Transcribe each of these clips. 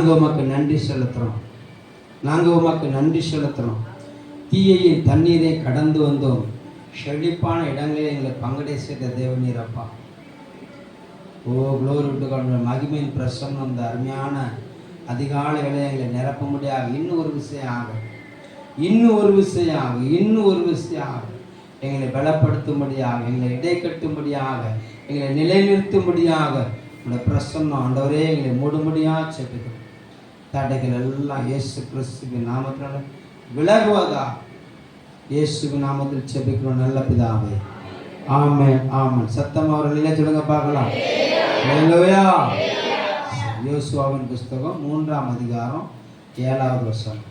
நாங்கள் உமக்கு நன்றி செலுத்துகிறோம். நாங்கள் உமக்கு நன்றி செலுத்துகிறோம். தீயையின் தண்ணீரை கடந்து வந்தோம். செழிப்பான இடங்களில் எங்களை பங்கடை செய்த தேவநீர் அப்பா. Oh glory to God. மகிமையின் பிரசன்னம் அந்த அருமையான அதிகாலை வேளையை எங்களை நிரப்ப முடியாது. இன்னும் ஒரு விஷயம் எங்களை பலப்படுத்தும்படியாக, எங்களை இடை கட்டும்படியாக, எங்களை நிலைநிறுத்தும்படியாக உங்களுடைய பிரசன்னம் ஆண்டவரே எங்களை மூடும்படியாக செபிக்கிறோம். தடைகள் எல்லாம் இயேசு கிறிஸ்துவின் நாமத்தினால விலகுவதா இயேசுவின் நாமத்தில் செபிக்கிறோம் நல்ல பிதாவே. ஆமென் ஆமென். சத்தம் அவர்களிலே சொல்லுங்க பார்க்கலாம். ஹல்லேலூயா. யோசுவாவின் புஸ்தகம் 3ஆம் அதிகாரம் 7வது வசனம்.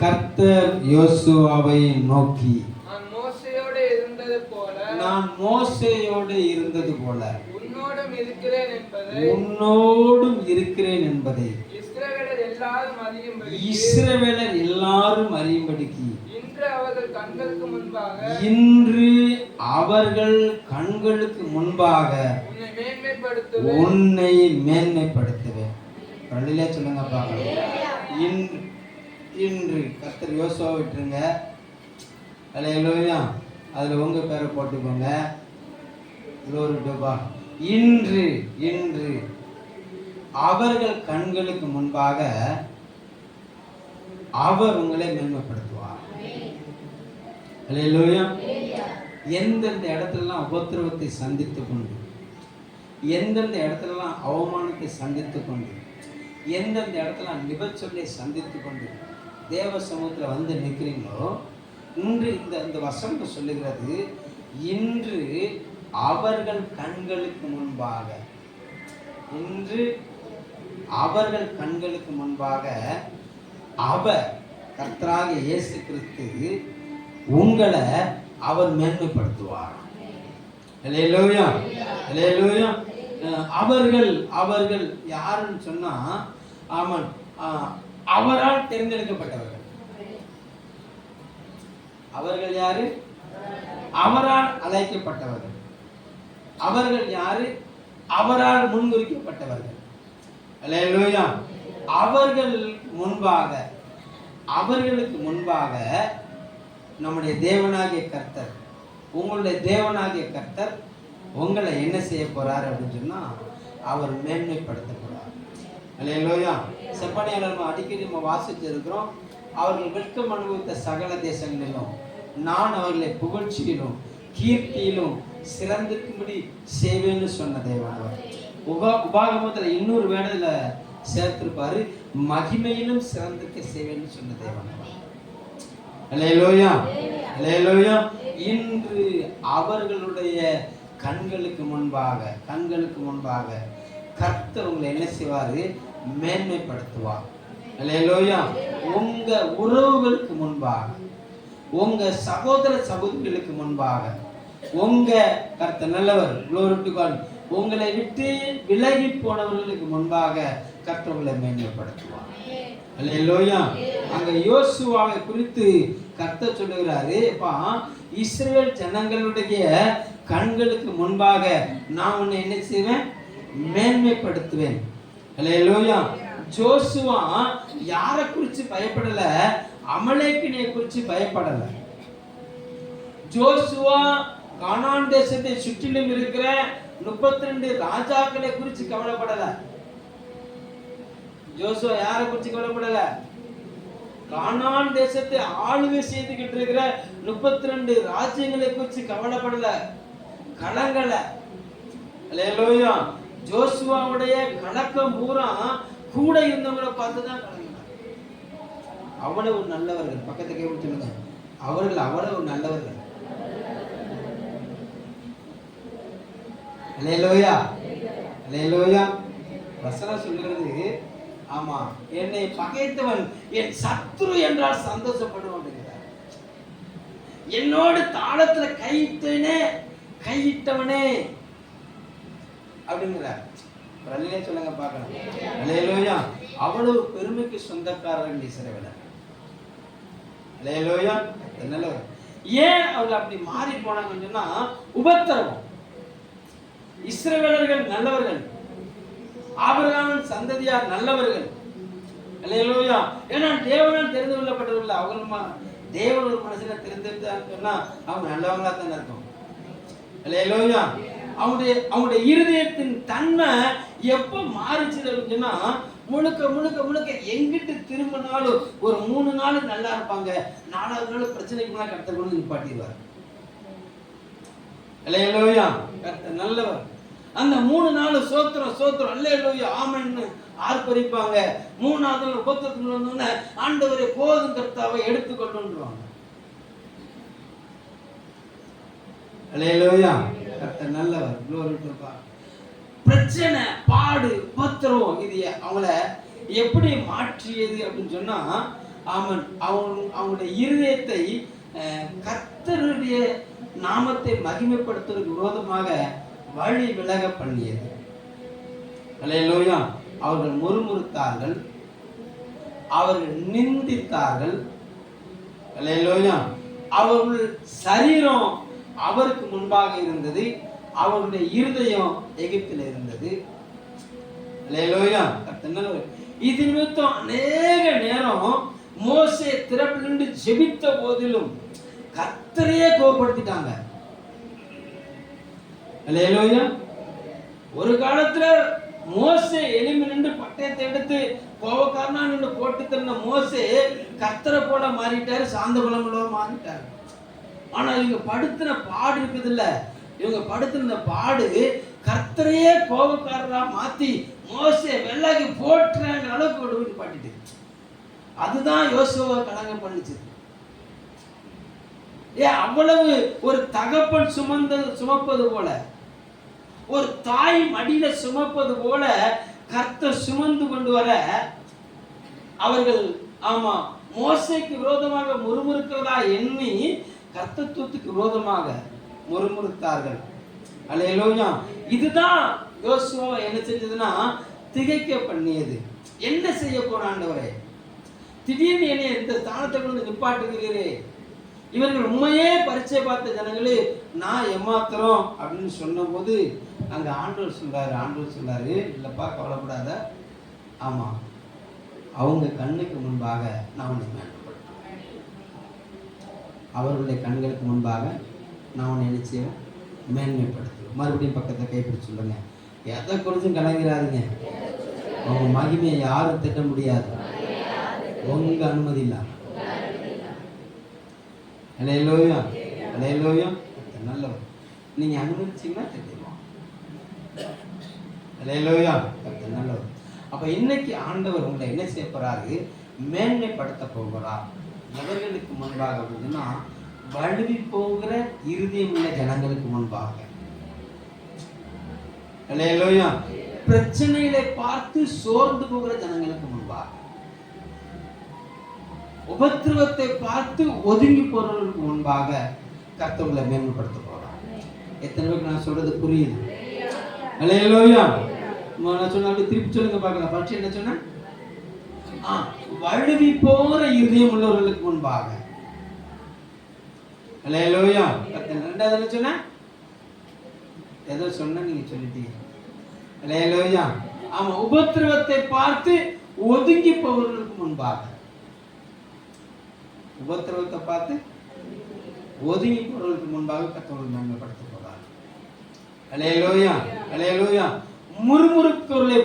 கர்த்தர் யோசுவாவை நோக்கி நான் மோசேயோடு இருந்தது போல உன்னோடும் இருக்கிறேன் என்பதை இஸ்ரவேலர் எல்லாரும் அறியும்படிக்கு இன்று அவர்கள் கண்களுக்கு முன்பாக உன்னை மேன்மைப்படுத்துவேன். பள்ளியிலே சொல்லுங்க பார்க்கலாம். இன்று கர்த்தர் யோசுவா விட்டுருங்க. அல்லேலூயா. அதில் உங்க பேரை போட்டுக்கோங்க. இன்று இன்று அவர்கள் கண்களுக்கு முன்பாக அவர் உங்களை மேன்மைப்படுத்துவார். அல்லேலூயா. எந்தெந்த இடத்துலலாம் உபத்திரவத்தை சந்தித்து கொண்டு, எந்தெந்த இடத்துலலாம் அவமானத்தை சந்தித்து கொண்டு, எந்தெந்த இடத்துல நிபச்சொல்லை சந்தித்து கொண்டு தேவ சமூகத்தில் வந்து நிற்கிறீங்களோ, இன்று இந்த வசனம் சொல்லுகிறது, இன்று அவர்கள் கண்களுக்கு முன்பாக, இன்று அவர்கள் கண்களுக்கு முன்பாக அவர் கர்த்தராகிய இயேசு கிறிஸ்து உங்களை அவர் மேன்மைப்படுத்துவார். அல்லேலூயா. அல்லேலூயா. அவர்கள் அவர்கள் யாருன்னு சொன்னா, ஆமாம், அவரால் தேர்ந்தெடுக்கப்பட்டவர்கள். அவர்கள் யாரு? அவரால் அழைக்கப்பட்டவர்கள். அவர்கள் யாரு? அவரால் முன்குறிக்கப்பட்டவர்கள். அல்லேலூயா. அவர்களுக்கு முன்பாக நம்முடைய தேவனாகிய கர்த்தர், உங்களுடைய தேவனாகிய கர்த்தர் உங்களை என்ன செய்ய போறார் அப்படின்னு சொன்னா, அவர் மேன்மைப்படுத்த போறார். அல்லேலூயா. செப்பனியாளர் அடிக்கடி நம்ம வாசிச்சிருக்கிறோம். அவர்கள் வெட்கம் அனுபவித்த சகல தேசங்களிலும் நான் அவர்களை புகழ்ச்சியிலும் கீர்த்தியிலும் சிறந்திருக்கும்படி செய்வேன்னு சொன்ன தேவனவர். உபாகமத்தில் இன்னொரு வேடத்துல சேர்த்திருப்பாரு, மகிமையிலும் சிறந்திருக்க செய்வேன்னு சொன்ன தேவனவர். அல்லேலூயா. அல்லேலூயா. இன்று அவர்களுடைய கண்களுக்கு முன்பாக கர்த்தர் உங்களை என்ன செய்வாரு? மேன்மைப்படுத்துவார். அல்லேலூயா. உங்க உறவுகளுக்கு முன்பாக, உங்க சகோதர சகோதரிகளுக்கு முன்பாக, உங்க கர்த்தர் நல்லவர், க்ளோரி டு காட், உங்களை விட்டு விலகி போனவர்களுக்கு முன்பாக கர்த்தர் உங்களை மேன்மைப்படுத்துவார். அல்லேலூயா. அங்க யோசுவாவை குறித்து கர்த்தர் சொல்லுகிறாரு, இஸ்ரவேல் ஜனங்களுடைய கண்களுக்கு முன்பாக நான் உன்னை என்ன செய்வேன்? மேன்மைப்படுத்துவேன். அல்லேலூயா. ஜோசுவா யாரை குறித்து பயப்படல? அமலேக்கினை குறித்து பயப்படல. ஜோசுவா கானான் தேசத்தை சுற்றிலும் இருக்கிற 32 ராஜாக்களை குறித்து கவலைப்படல. ஜோசுவா யாரை குறித்து கவலைப்படல? கானான் தேசத்தை ஆளுகை செய்துகிட்டு இருக்கிற 32 ராஜ்யங்களை குறித்து கவலைப்படல, கலங்கல. அல்லேலூயா. ஜோசுவாவுடைய கலக்கம் பூரா கூட இருந்தவங்களை பார்த்துதான் கலங்கினார். அவ்வளவு நல்லவர்கள். பக்கத்துக்கு எப்படி சொல்லுங்க, அவர்கள் அவ்வளவு நல்லவர்கள். அல்லேலூயா. அல்லேலூயா. வசனம் சொல்கிறது, ஆமா, என்னை பகைத்தவன் என் சத்துரு என்றால் சந்தோஷப்படுவான். என்னோடு தாளத்துல கையிட்டவனே அப்படிங்கிறார். அல்லேலூயா சொல்லுங்க பார்க்கலாம். அல்லேலூயா. அவ்வளவு பெருமைக்கு சொந்தக்காரர்கள் இஸ்ரவேலர். அல்லேலூயா. நல்லவர். ஏன் அவங்க அப்படி மாறி போனாங்கன்னு சொன்னா, உபத்திரவம். இஸ்ரவேலர்கள் நல்லவர்கள், ஆபிரகாமின் சந்ததியார் நல்லவர்கள். அல்லேலூயா. ஏன்னா தேவனால் தெரிந்து கொள்ளப்பட்டவர்கள். அவங்க தேவன் ஒரு மனுஷனை தெரிந்தெடுத்தான்னு சொன்னா அவங்க நல்லவங்களா தானே இருக்கும். அல்லேலூயா. அவங்களுடைய இருதயத்தின் தன்மை எப்ப மாறிச்சு அப்படின்னா, முழுக்க முழுக்க முழுக்க எங்கிட்டு திரும்பினாலும் ஒரு 3 நாள் நல்லா இருப்பாங்க, 4வது நாள் பிரச்சனைக்கு மேல கர்த்தர் கொண்டு நிப்பாட்டிடுவார். அல்லேலூயா. கர்த்தர் நல்லவர். அந்த 3 நாள் சோத்திரம் சோத்திரம் அல்லேலூயா ஆமென்னு ஆர்ப்பரிப்பாங்க. 3வது நாள் உபத்திரத்துக்கு வந்தோடனே ஆண்டவரே போதும் கர்த்தாவை எடுத்துக்கொள்ளுன்றாங்க. அல்லேலூயா. கர்த்தர் நல்லவர். glory to God. பிரச்சனை, பாடு, உபத்திரம் இது அவங்கள எப்படி மாற்றியது அப்படின்னு சொன்னா, அவங்களுடைய இருதயத்தை கர்த்தருடைய நாமத்தை மகிமைப்படுத்துவதற்கு விரோதமாக வழி விலக பண்ணியது. அல்லேலூயா. அவர்கள் முறுமுறுத்தார்கள், அவர்கள் நிந்தித்தார்கள். அல்லேலூயா. அவர்கள் சரீரம் அவருக்கு முன்பாக இருந்தது, அவருடைய இருதயம் எகிப்தில் இருந்தது. அல்லேலூயா. இது நிமித்தம் அநேக நேரம் மோசே திறப்பிலிருந்து ஜெபித்த போதிலும் கர்த்தரையே கோபப்படுத்திட்டாங்க. அல்லேலூயா. ஒரு காலத்துல மோசே எளிமை நின்று பட்டயத்தை எடுத்து கோபக்காரனா நின்று போட்டு தந்த மோசே கர்த்தரை போல மாறிட்டாரு, சாந்த குலங்களோ மாறிட்டாரு. ஆனா இவங்க படுத்தின பாடு இருக்குது இல்ல, இவங்க படுத்தின பாடு கர்த்தரையே கோபக்காரரா மாத்தி மோசே வெள்ளாக்கி போட்டுறாங்கிற அளவுக்கு விடுவிட்டு பாட்டிட்டு. அதுதான் யோசுவா கலங்க பண்ணிச்சு. அவ்வளவு ஒரு தகப்பன் சுமப்பது போல, ஒரு தாய் மடியில சுமப்பது போல கர்த்தர் சுமந்து கொண்டு வர அவர்கள் மோசேக்கு விரோதமாக முறுமுறுக்கிறதா எண்ணி கர்த்தத்துவத்துக்கு விரோதமாக முறுமுறுத்தார்கள். அல்லேலூயா. இதுதான் யோசுவா என்ன செஞ்சதுன்னா திகைக்க பண்ணியது. என்ன செய்ய போறாண்டவரே, திடீர்னு என்னை இந்த ஸ்தானத்தை கொண்டு நிப்பாட்டுகிறீரே, இவர்கள் உண்மையே பரிச்சை பார்த்த ஜனங்களே, நான் ஏமாத்துறோம் அப்படின்னு சொன்ன போது அங்க ஆண்டவர் சொல்றாரு இல்லப்பா கவலைப்படாத, ஆமா அவங்க கண்ணுக்கு முன்பாக நான் உன்னை மேன்மைப்படுத்துவேன், அவர்களுடைய கண்களுக்கு முன்பாக நான் உன்னை நிச்சயம் மேன்மைப்படுத்துவேன். மறுபடியும் பக்கத்தை கைப்பிடிச்சு சொல்லுங்க, எதை குறிச்சும் கலங்கிறாருங்க, அவங்க மகிமையை யாரும் திட்ட முடியாது உங்க அனுமதி இல்லாம. அல்லேலூயா. அல்லேலூயா. நல்லவர். நீங்க அனுமதிச்சீங்கன்னா தெரியுமா? அல்லேலூயா. நல்லவர். அப்ப இன்னைக்கு ஆண்டவர் உங்களை என்ன செய்ய போறாரு, மேன்மைப்படுத்த போகிறார். எவர்களுக்கு முன்பாக அப்படின்னா வழுவி போகிற இருதயம் உள்ள ஜனங்களுக்கு முன்பாக. அல்லேலூயா. பிரச்சனைகளை பார்த்து சோர்ந்து போகிற ஜனங்களுக்கு முன்பாக, உபத்திரவத்தை பார்த்து ஒதுங்கி போறவர்களுக்கு முன்பாக கர்த்தர்களை மேன்மைப்படுத்த போறார். எத்தனை பேருக்கு நான் சொல்றது புரியுது? அல்லேலூயா. நான் சொன்ன அப்படி திருப்பி சொல்லுங்க பார்க்கலாம். ஃபர்ஸ்ட் என்ன சொன்னேன்? வழுவி போகிற இருதயம் உள்ளவர்களுக்கு முன்பாக. அல்லேலூயா. ரெண்டாவது என்ன சொன்ன? ஏதோ சொன்ன நீங்க சொல்லிட்டீங்க. அல்லேலூயா. ஆமா, உபத்திரவத்தை பார்த்து ஒதுங்கி போவர்களுக்கு முன்பாக. உபத்திரவத்தை பார்த்து ஒதுங்கி போவர்களுக்கு முன்பாக கர்த்தரை மேன்மைப்படுத்த போறார். அல்லேலூயா. அல்லேலூயா. முறுமுறுப்பவர்களை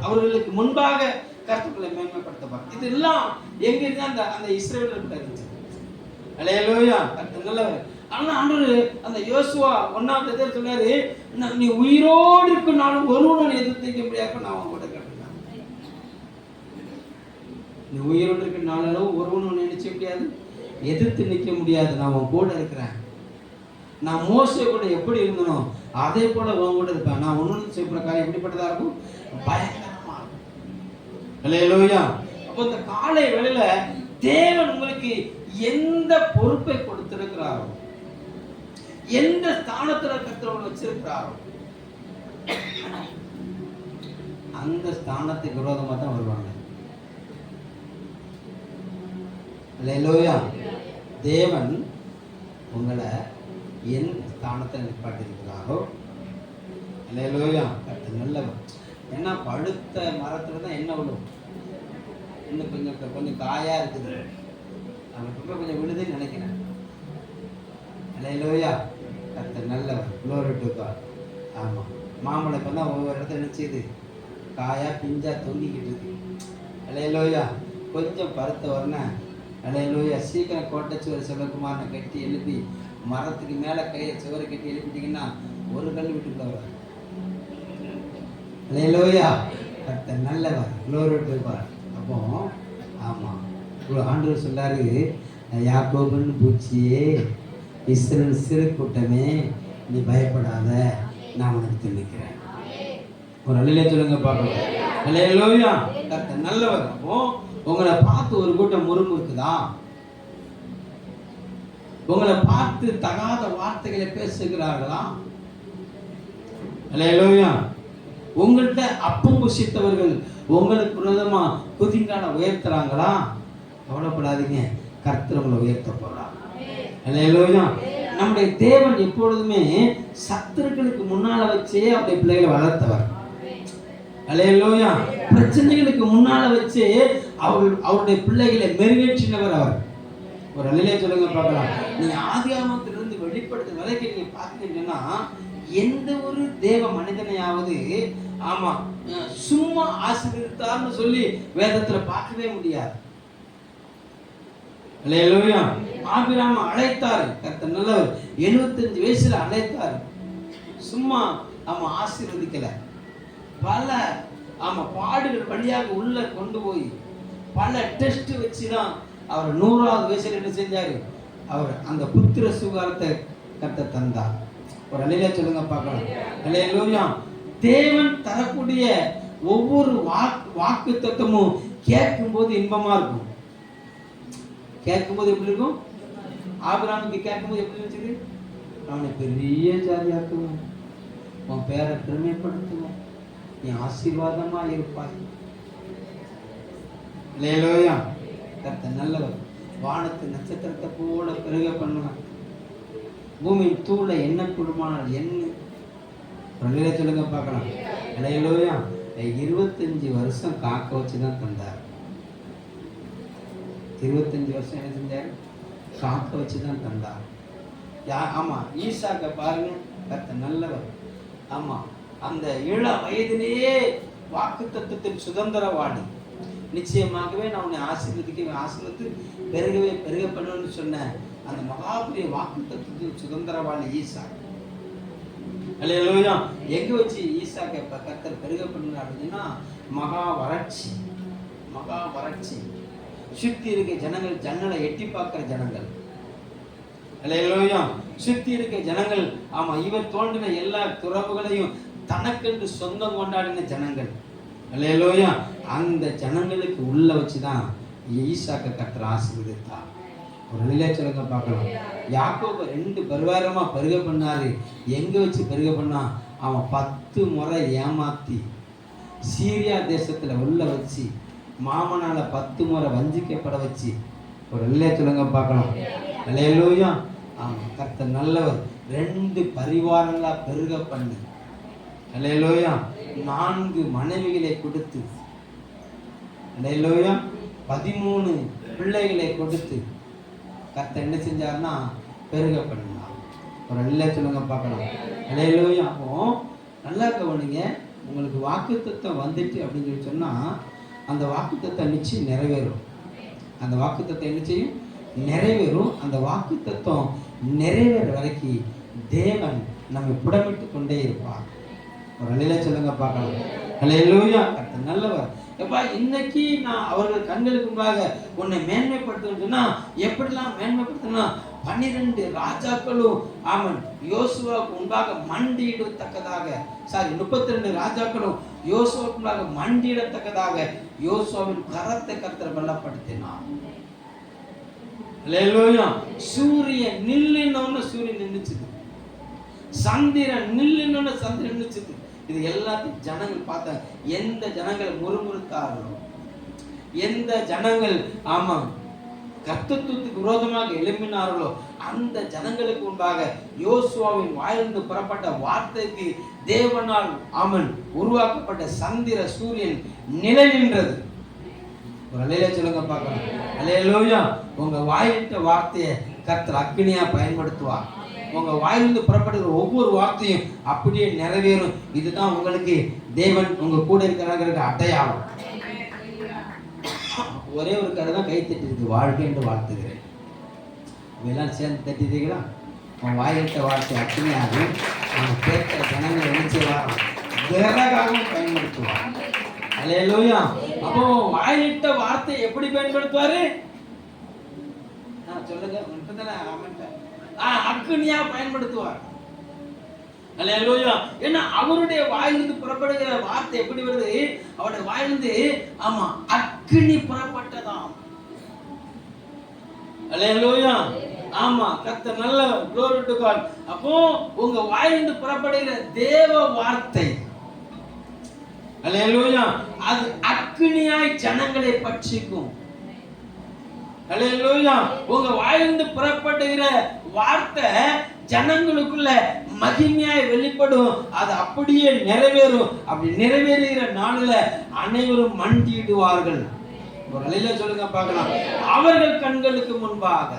அவர்களுக்கு முன்பாக கர்த்தரை மேன்மைப்படுத்த போறார். இதெல்லாம் எங்க இருந்து அந்த இஸ்ரவேலர்கிட்ட இருந்துச்சு. அல்லேலூயா. கர்த்தர் நல்லவர். ஆனா ஆண்டவர் அந்த யோசுவா 1வது அதிகாரத்துல சொன்னாரு, நீ உயிரோடு இருக்குனாலும் ஒருவனும் எதிர்த்து நிற்க முடியாது. நான் உன் கூட கேட்டேன், நீ உயிரோடு இருக்குனாலும் ஒருவனும் நினைச்ச முடியாது, எதிர்த்து நிற்க முடியாது. நான் உன் கூட இருக்கிறேன். நான் மோசே கூட எப்படி இருந்தனோ அதே போல உன் கூட இருப்பேன். நான் ஒன்னு செய்யப்படுற காரியம் எப்படிப்பட்டதா இருக்கும்? பயங்கரமா இருக்கும். அல்லேலூயா. அப்போ இந்த காலை வேளையில தேவன் உங்களுக்கு எந்த பொறுப்பை கொடுத்திருக்கிறாரோ, எந்த ஸ்தானத்துல கர்த்தர் வச்சிருக்கிறாரோ, அந்த ஸ்தானத்துக்கு விரோதமா தான் வருவாங்க. அல்லேலூயா. தேவன் உங்களை எந்த ஸ்தானத்தில் நிப்பாட்டி இருக்கிறாரோ, அல்லேலூயா. கர்த்தர் நல்லவர். ஏன்னா பழுத்த மரத்துல தான் என்ன விடும், இன்னும் கொஞ்சம் காயா இருக்குது, அவனுக்கு கொஞ்சம் விழுதுன்னு நினைக்கிறேன். அல்லேலூயா. கர்த்தர் நல்லவர். Glory to God. ஆமா, மாம்பழம் இப்போ தான் ஒவ்வொரு இடத்துல நினைச்சது காயா பிஞ்சா தொங்கிக்கிட்டு இருக்கு. அல்லேலூயா. கொஞ்சம் பருத்த உடனே அல்லேலூயா சீக்கிரம் கோட்டைச்சுவர் சிவகுமாரனை கட்டி எழுப்பி மரத்துக்கு மேலே கையை சுவரை கட்டி எழுப்பிட்டீங்கன்னா ஒரு கல் விட்டுக்குள்ள வர. அல்லேலூயா. கர்த்தர் நல்லவர். Glory to God. அப்போ ஆமாம், ஆண்டவர் சொல்லாரு, யாக்கோபுன்னு பூச்சியே, இஸ்ரவேல் சிறு கூட்டமே, நீ பயப்படாத, நான் உனக்கு நிற்கிறேன். ஒரு அல்லேலூயா சொல்லுங்க பார்க்கலாம். அல்லேலூயா. கர்த்தர் நல்லவர். அப்போ உங்களை பார்த்து ஒரு கூட்டம் முறுமுறுக்குதா, உங்களை பார்த்து தகாத வார்த்தைகளை பேசுகிறார்களா? அல்லேலூயா. உங்கள்கிட்ட அப்பம் புசித்தவர்கள் உங்களுக்கு விரோதமா குதிங்கால உயர்த்துறாங்களா? கவலைப்படாதீங்க, கர்த்தர் உங்களை உயர்த்த போறார். அல்லேலூயா. நம்முடைய தேவன் எப்பொழுதுமே சத்துருக்களுக்கு முன்னால வச்சே அவருடைய பிள்ளைகளை வளர்த்தவர். அல்லேலூயா. பிரச்சனைகளுக்கு முன்னால வச்சு அவருடைய பிள்ளைகளை மெருகேற்றினவர் அவர். ஒரு அல்லேலூயா சொல்லுங்க பார்க்கலாம். நீங்க ஆதியாகமத்திலிருந்து வெளிப்படுத்த வரைக்கும் நீங்க பார்த்தீங்கன்னா எந்த ஒரு தேவ மனிதனையாவது ஆமா சும்மா ஆசீர்வதித்தார்னு சொல்லி வேதத்துல பார்க்கவே முடியாது. அல்லேலூயா. ஆபிரகாம் அழைத்தார், கர்த்தர் நல்லவர். 75 வயசுல அழைத்தார், சும்மா ஆமா ஆசீர்வதிக்கல. பல ஆமா பாடுகள் வழியாக உள்ள கொண்டு போய் பல டெஸ்ட் வச்சுதான் அவர் 100வது வயசுல என்ன செஞ்சாரு, அவர் அந்த புத்திர சுகாரத்தை கர்த்தர் தந்தார். ஒரு அல்லேலூயா சொல்லுங்க பார்க்கலாம். அல்லேலூயா. தேவன் தரக்கூடிய ஒவ்வொரு வாக்கு தத்துவமும் கேட்கும் போது இன்பமா இருக்கும். கேட்கும்போது எப்படி இருக்கும்? ஆபிரகாமுக்கு கேட்கும்போது எப்படி இருந்துச்சு? அவனை பெரிய ஜாதியாக்குவோம், உன் பேரை பெருமைப்படுத்துவோம், நீ ஆசீர்வாதமா இருப்பாய். அல்லேலூயா. கர்த்தர் நல்லவர். வானத்து நட்சத்திரத்தை போல பெருக பண்ணுவான், பூமியின் தூளை என்ன குடும்பமானால் என்ன. அல்லேலூயா சொல்லுங்க பார்க்கலாம். அல்லேலூயா. 25 வருஷம் காக்க வச்சுதான் தந்தார். 25 வருஷம் என்ன செஞ்சார்? காக்க வச்சுதான் தந்தார். ஆமா, ஈசாக்க பாருங்க, கர்த்தர் நல்லவர். ஆமா, அந்த இள வயதிலேயே வாக்கு தத்துவத்தின் சுதந்திரவாடி. நிச்சயமாகவே நான் உன்னை ஆசீர்வதித்து பெருக பண்ணுன்னு சொன்ன அந்த மகாபெரிய வாக்கு தத்துவத்தின் சுதந்திரவாளி ஈசாக். அல்லேலூயா. எங்க வச்சு ஈசாக்கை கர்த்தர் பெருக பண்ணுறார் அப்படின்னா மகா வறட்சி. சுத்தி இருக்க ஜனங்கள் ஜன்னலை எட்டி பார்க்கிற ஜனங்கள். அல்லேலூயா. சுத்தி இருக்க ஜனங்கள் ஆமா இவர் தோன்றின எல்லா துறவுகளையும் தனக்கென்று சொந்தம் கொண்டாடின ஜனங்கள். அல்லேலூயா. அந்த ஜனங்களுக்கு உள்ள வச்சுதான் ஈசாக்க கர்த்தர் ஆசீர்வதித்தார். ஒரு நிலையை சொல்லுங்க பார்க்கலாம். யாக்கோபு 2 பரிவாரமா பெருக பண்ணாரு. எங்க வச்சு பெருக பண்ணா? அவன் 10 முறை ஏமாத்தி சீரியா தேசத்துல உள்ள வச்சு மாமனால 10 முறை வஞ்சிக்கப்பட வச்சு. ஒரு நிலையை சொல்லுங்க பார்க்கலாம். அல்லேலூயா. ஆமா, கர்த்தர் நல்லவர். 2 பரிவாரங்களா பெருக பண்ணு. அல்லேலூயா. 4 மனைவிகளை கொடுத்து. அல்லேலூயா. 13 பிள்ளைகளை கொடுத்து கர்த்தர் என்ன செஞ்சார்னா பெருக பண்ணினார். ஒரு அல்லேலூயா சொல்லுங்க பார்க்கலாம். அல்லேலூயா. அப்போ நல்லா கவனிங்க, உங்களுக்கு வாக்குத்தத்தம் வந்துட்டு அப்படின்னு சொல்லி சொன்னா அந்த வாக்குத்தத்தம் நிச்சயம் நிறைவேறும். அந்த வாக்குத்தத்தம் என்ன செய்யும்? நிறைவேறும். அந்த வாக்குத்தத்தம் நிறைவேற வரைக்கும் தேவன் நம்மை புடமிட்டு கொண்டே இருப்பார். ஒரு அல்லேலூயா சொல்லுங்க பார்க்கலாம். அல்லேலூயா. கர்த்தர் நல்லவர். எப்பா இன்னைக்கு நான் அவர்கள் கண்களுக்கு முன்பாக உன்னை மேன்மைப்படுத்தணும்னு சொன்னா எப்படிலாம் மேன்மைப்படுத்தணும்னா 12 ராஜாக்களும் ஆமன் யோசுவாவுக்கு முன்பாக மண்டியிடத்தக்கதாக 32 ராஜாக்களும் யோசுவாவுக்கு முன்பாக மண்டியிடத்தக்கதாக யோசுவாவின் கரத்தை கர்த்தர் பலப்படுத்தினார். அல்லேலூயா. சூரியன் நில்லுன்னு சூரியன் நின்னுச்சுது, சந்திரன் நில்லுன்னு சந்திரன் நின்னுச்சுது. இது எல்லாத்தையும் ஜனங்கள் பார்த்தாங்க. எந்த ஜனங்கள் முறுமுறுத்தார்களோ, எந்த ஜனங்கள் ஆமா கர்த்தத்துவத்துக்கு விரோதமாக எழும்பினார்களோ அந்த ஜனங்களுக்கு முன்பாக யோசுவாவின் வாயிலிருந்து புறப்பட்ட வார்த்தைக்கு தேவனால் அவன் உருவாக்கப்பட்ட சந்திர சூரியன் நிலை நின்றது. ஒரு அலையில சொல்லுங்க பார்க்கலாம். அல்லேலூயா. உங்க வாயிலிட்ட வார்த்தையை கர்த்தர் அக்னியா பயன்படுத்துவார். உங்க வாயிலிருந்து புறப்படுகிற ஒவ்வொரு வார்த்தையும் அப்படியே நிறைவேறும். இதுதான் உங்களுக்கு தேவன் உங்க கூட இருக்கிறாங்க அடையாளம். ஒரே ஒரு கதை தான் கை தட்டிருக்கு, வாழ்க்கை என்று வாழ்த்துகிறேன். எல்லாம் சேர்ந்து தட்டிட்டீங்களா? உன் வாயிலிட்ட வார்த்தை அக்னியாகவும் அவன் கேட்கிற ஜனங்களை நினைச்சவாரம் விறகாகவும் பயன்படுத்துவான். அல்லேலூயா. அப்போ வாயிலிட்ட வார்த்தை எப்படி பயன்படுத்துவாரு? சொல்லுங்க. அக்னியா பயன்படுத்துவார். அல்லேலூயா. ஏன்னா அவருடைய வாயிலிருந்து புறப்படுகிற வார்த்தை எப்படி வருது? அவருடைய வாயிலிருந்து ஆமா அக்னி புறப்பட்டதாம். அல்லேலூயா. ஆமா கர்த்தர் நல்ல glory to God. அப்போ உங்க வாயிலிருந்து புறப்படுகிற தேவ வார்த்தை அல்லேலூயா அது அக்னியாய் ஜனங்களை பட்சிக்கும். அல்லேலூயா. உங்க வாயிலிருந்து புறப்படுகிற வார்த்தை ஜனங்களுக்குள்ள மகிமையாய் வெளிப்படும். அது அப்படியே நிறைவேறும். அப்படி நிறைவேறுகிற நாளில் அனைவரும் மண்டியிடுவார்கள். ஒரு அலையில சொல்லுங்க பார்க்கலாம். அவர்கள் கண்களுக்கு முன்பாக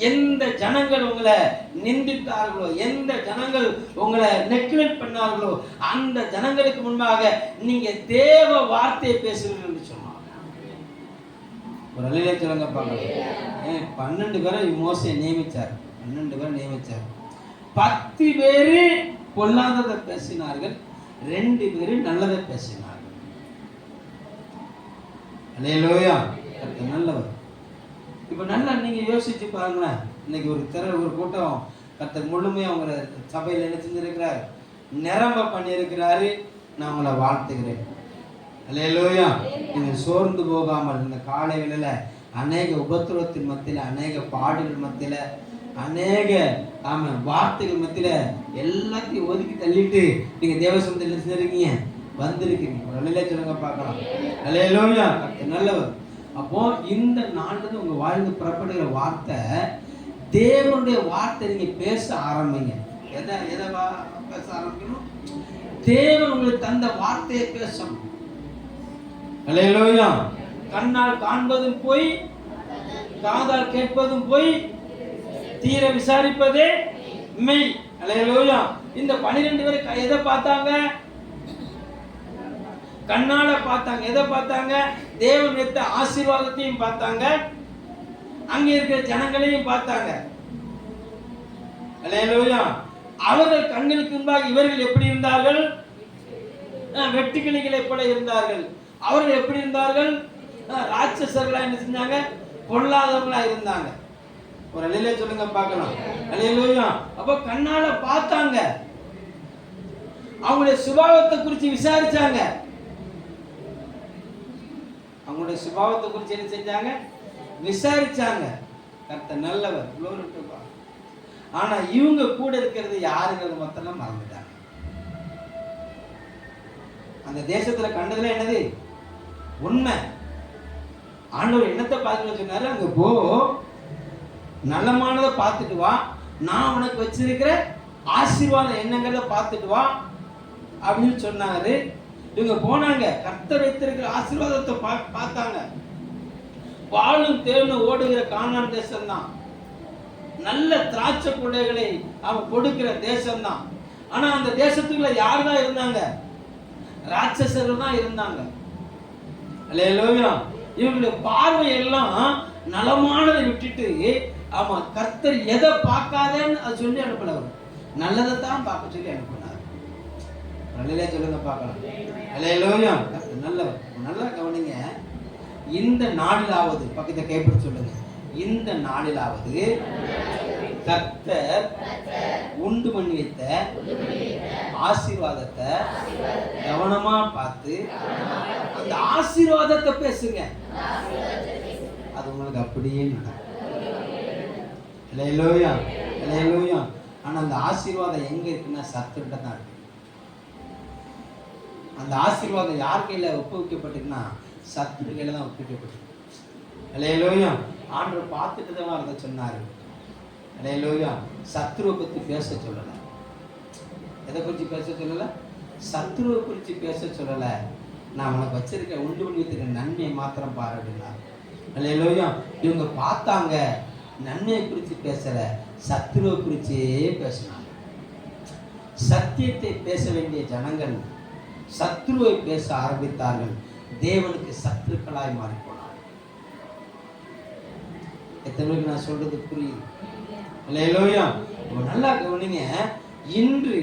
எந்த ஜனங்கள் உங்களை நிந்தித்தார்களோ, எந்த ஜனங்கள் உங்களை நெக்லெக்ட் பண்ணார்களோ, அந்த ஜனங்களுக்கு முன்பாக நீங்க தேவ வார்த்தையை பேசுவீர்கள் என்று சொன்னார். ஒரு அலையில சொல்லுங்க பார்க்கலாம். 12 பேரை மோசே நியமிச்சார். 12 பேரை நியமிச்சார். 10 பேரு பொல்லாததை பேசினார்கள், 2 பேரு நல்லதை பேசினார்கள். அல்லேலூயா. நல்லவர். இப்போ நல்லா நீங்க யோசிச்சு பாருங்களேன். இன்னைக்கு ஒரு கூட்டம் கர்த்தர் முழுமையா உங்களை சபையில் என்ன செஞ்சிருக்கிறார்? நிரம்ப பண்ணியிருக்கிறாரு. நான் உங்களை வாழ்த்துகிறேன். அல்லேலூயா. நீங்க சோர்ந்து போகாமல் இந்த காலை வேளையில அநேக உபத்திரவத்தின் மத்தியில, அநேக பாடுகள் மத்தியில, அநேக வார்த்தைகள் மத்தியில எல்லாத்தையும் ஒதுக்கி தள்ளிட்டு நீங்க தேவசனத்தில் என்ன செஞ்சிருக்கீங்க? வந்திருக்கீங்க. ஒரு அலையில சொல்லுங்க பார்க்கலாம். அல்லேலூயா. கர்த்தர் நல்லவர். அப்போ இந்த நாளிலிருந்து உங்க வாழ்ந்து புறப்படுகிற வார்த்தை தேவனுடைய வார்த்தை. நீங்க பேச ஆரம்பிங்க. எதை பேச ஆரம்பிக்கணும்? தேவன் உங்களுக்கு தந்த வார்த்தையை பேசணும். அல்லேலூயா. கண்ணால் காண்பதும் போய், காதால் கேட்பதும் போய், தீர விசாரிப்பதே மெய். அல்லேலூயா. இந்த 12 பேர் எதை பார்த்தாங்க? கண்ணால பார்த்தாங்க. எதை பார்த்தாங்க? தேவன் வைத்த ஆசீர்வாதத்தையும் பார்த்தாங்க, அங்க இருக்கிற ஜனங்களையும் பார்த்தாங்க. அல்லேலூயா. அவர்கள் கண்களுக்கு முன்பாக இவர்கள் எப்படி இருந்தார்கள்? வெட்டுக்கிளிகளை போல இருந்தார்கள். அவர்கள் எப்படி இருந்தார்கள்? ராட்சசர்களா என்ன செஞ்சாங்க? பொல்லாதவங்களா இருந்தாங்க. ஒரு அலையில சொல்லுங்க பார்க்கலாம். அல்லேலூயா. அப்ப கண்ணால பார்த்தாங்க, அவங்களுடைய சுபாவத்தை குறித்து விசாரிச்சாங்க. அவங்களுடைய சுபாவத்தை குறித்து என்ன செஞ்சாங்க? விசாரிச்சாங்க. கர்த்தர் நல்லவர். glory to God. ஆனா இவங்க கூட இருக்கிறது யாருங்கிறது மொத்தம் மறந்துட்டாங்க. அந்த தேசத்துல கண்டதுல என்னது உண்மை? ஆண்டவர் என்னத்தை பார்த்துட்டு சொன்னாரு? அங்க போ, நலமானதை பார்த்துட்டு வா, நான் உனக்கு வச்சிருக்கிற ஆசீர்வாதம் என்னங்கிறத பார்த்துட்டு வா அப்படின்னு சொன்னாரு. இவங்க போனாங்க, கர்த்தர் வைத்திருக்கிற ஆசீர்வாதத்தை பார்த்தாங்க. பாலும் தேனும் ஓடுகிற கானான் தேசம் தான். நல்ல திராட்சை கொடைகளை அவன் கொடுக்கிற தேசம் தான். ஆனா அந்த தேசத்துக்குள்ள யார் தான் இருந்தாங்க? ராட்சசர்கள் தான் இருந்தாங்க. அல்லேலூயா. இவங்களுடைய பார்வை எல்லாம் நலமானதை விட்டுட்டு, ஆமா கர்த்தர் எதை பார்க்காதேன்னு அது சொல்லி அனுப்பினவர், நல்லதை தான் பார்க்க சொல்லி அனுப்பினார். நல்லதே சொல்லுங்க பார்க்கலாம். அல்லேலூயா. நல்லவர். நல்லா கவனிங்க. இந்த நாளிலாவது பக்கத்தை கைப்பிடி சொல்லுங்க. இந்த நாளிலாவது கர்த்தர் உண்டு பண்ணி வைத்த ஆசீர்வாதத்தை கவனமா பார்த்து அந்த ஆசீர்வாதத்தை பேசுங்க. அது உங்களுக்கு அப்படியே நடக்கும். அல்லேலூயா. அல்லேலூயா. ஆனா அந்த ஆசீர்வாதம் எங்க இருக்குன்னா சத்துக்கிட்ட தான் இருக்கு. அந்த ஆசீர்வாதம் யார் கையில ஒப்புவிக்கப்பட்டிருக்குன்னா சத்துரு கையில தான் ஒப்புவிக்கப்பட்டிருக்கு. அல்லேலூயா. ஆண்டவர் பார்த்துட்டு தான் அதை சொன்னார். அல்லேலூயா. சத்துருவை பற்றி பேச சொல்லலை. எதை குறித்து பேச சொல்லலை? சத்துருவை குறித்து பேச சொல்லலை. நான் உனக்கு வச்சிருக்க உண்டு பண்ணி வச்சிருக்க நன்மையை மாத்திரம் பாரு அப்படின்னாரு. அல்லேலூயா. இவங்க பார்த்தாங்க, நன்மையை குறித்து பேசலை, சத்துருவை குறிச்சே பேசினாங்க. சத்தியத்தை பேச வேண்டிய ஜனங்கள் சத்துருவை பேச ஆரம்பித்தார்கள். தேவனுக்கு சத்துருக்களாய் மாறி போனார். எத்தனை பேருக்கு நான் சொல்றது புரியுது? அல்லேலூயா. நல்லா கவனிங்க. இன்று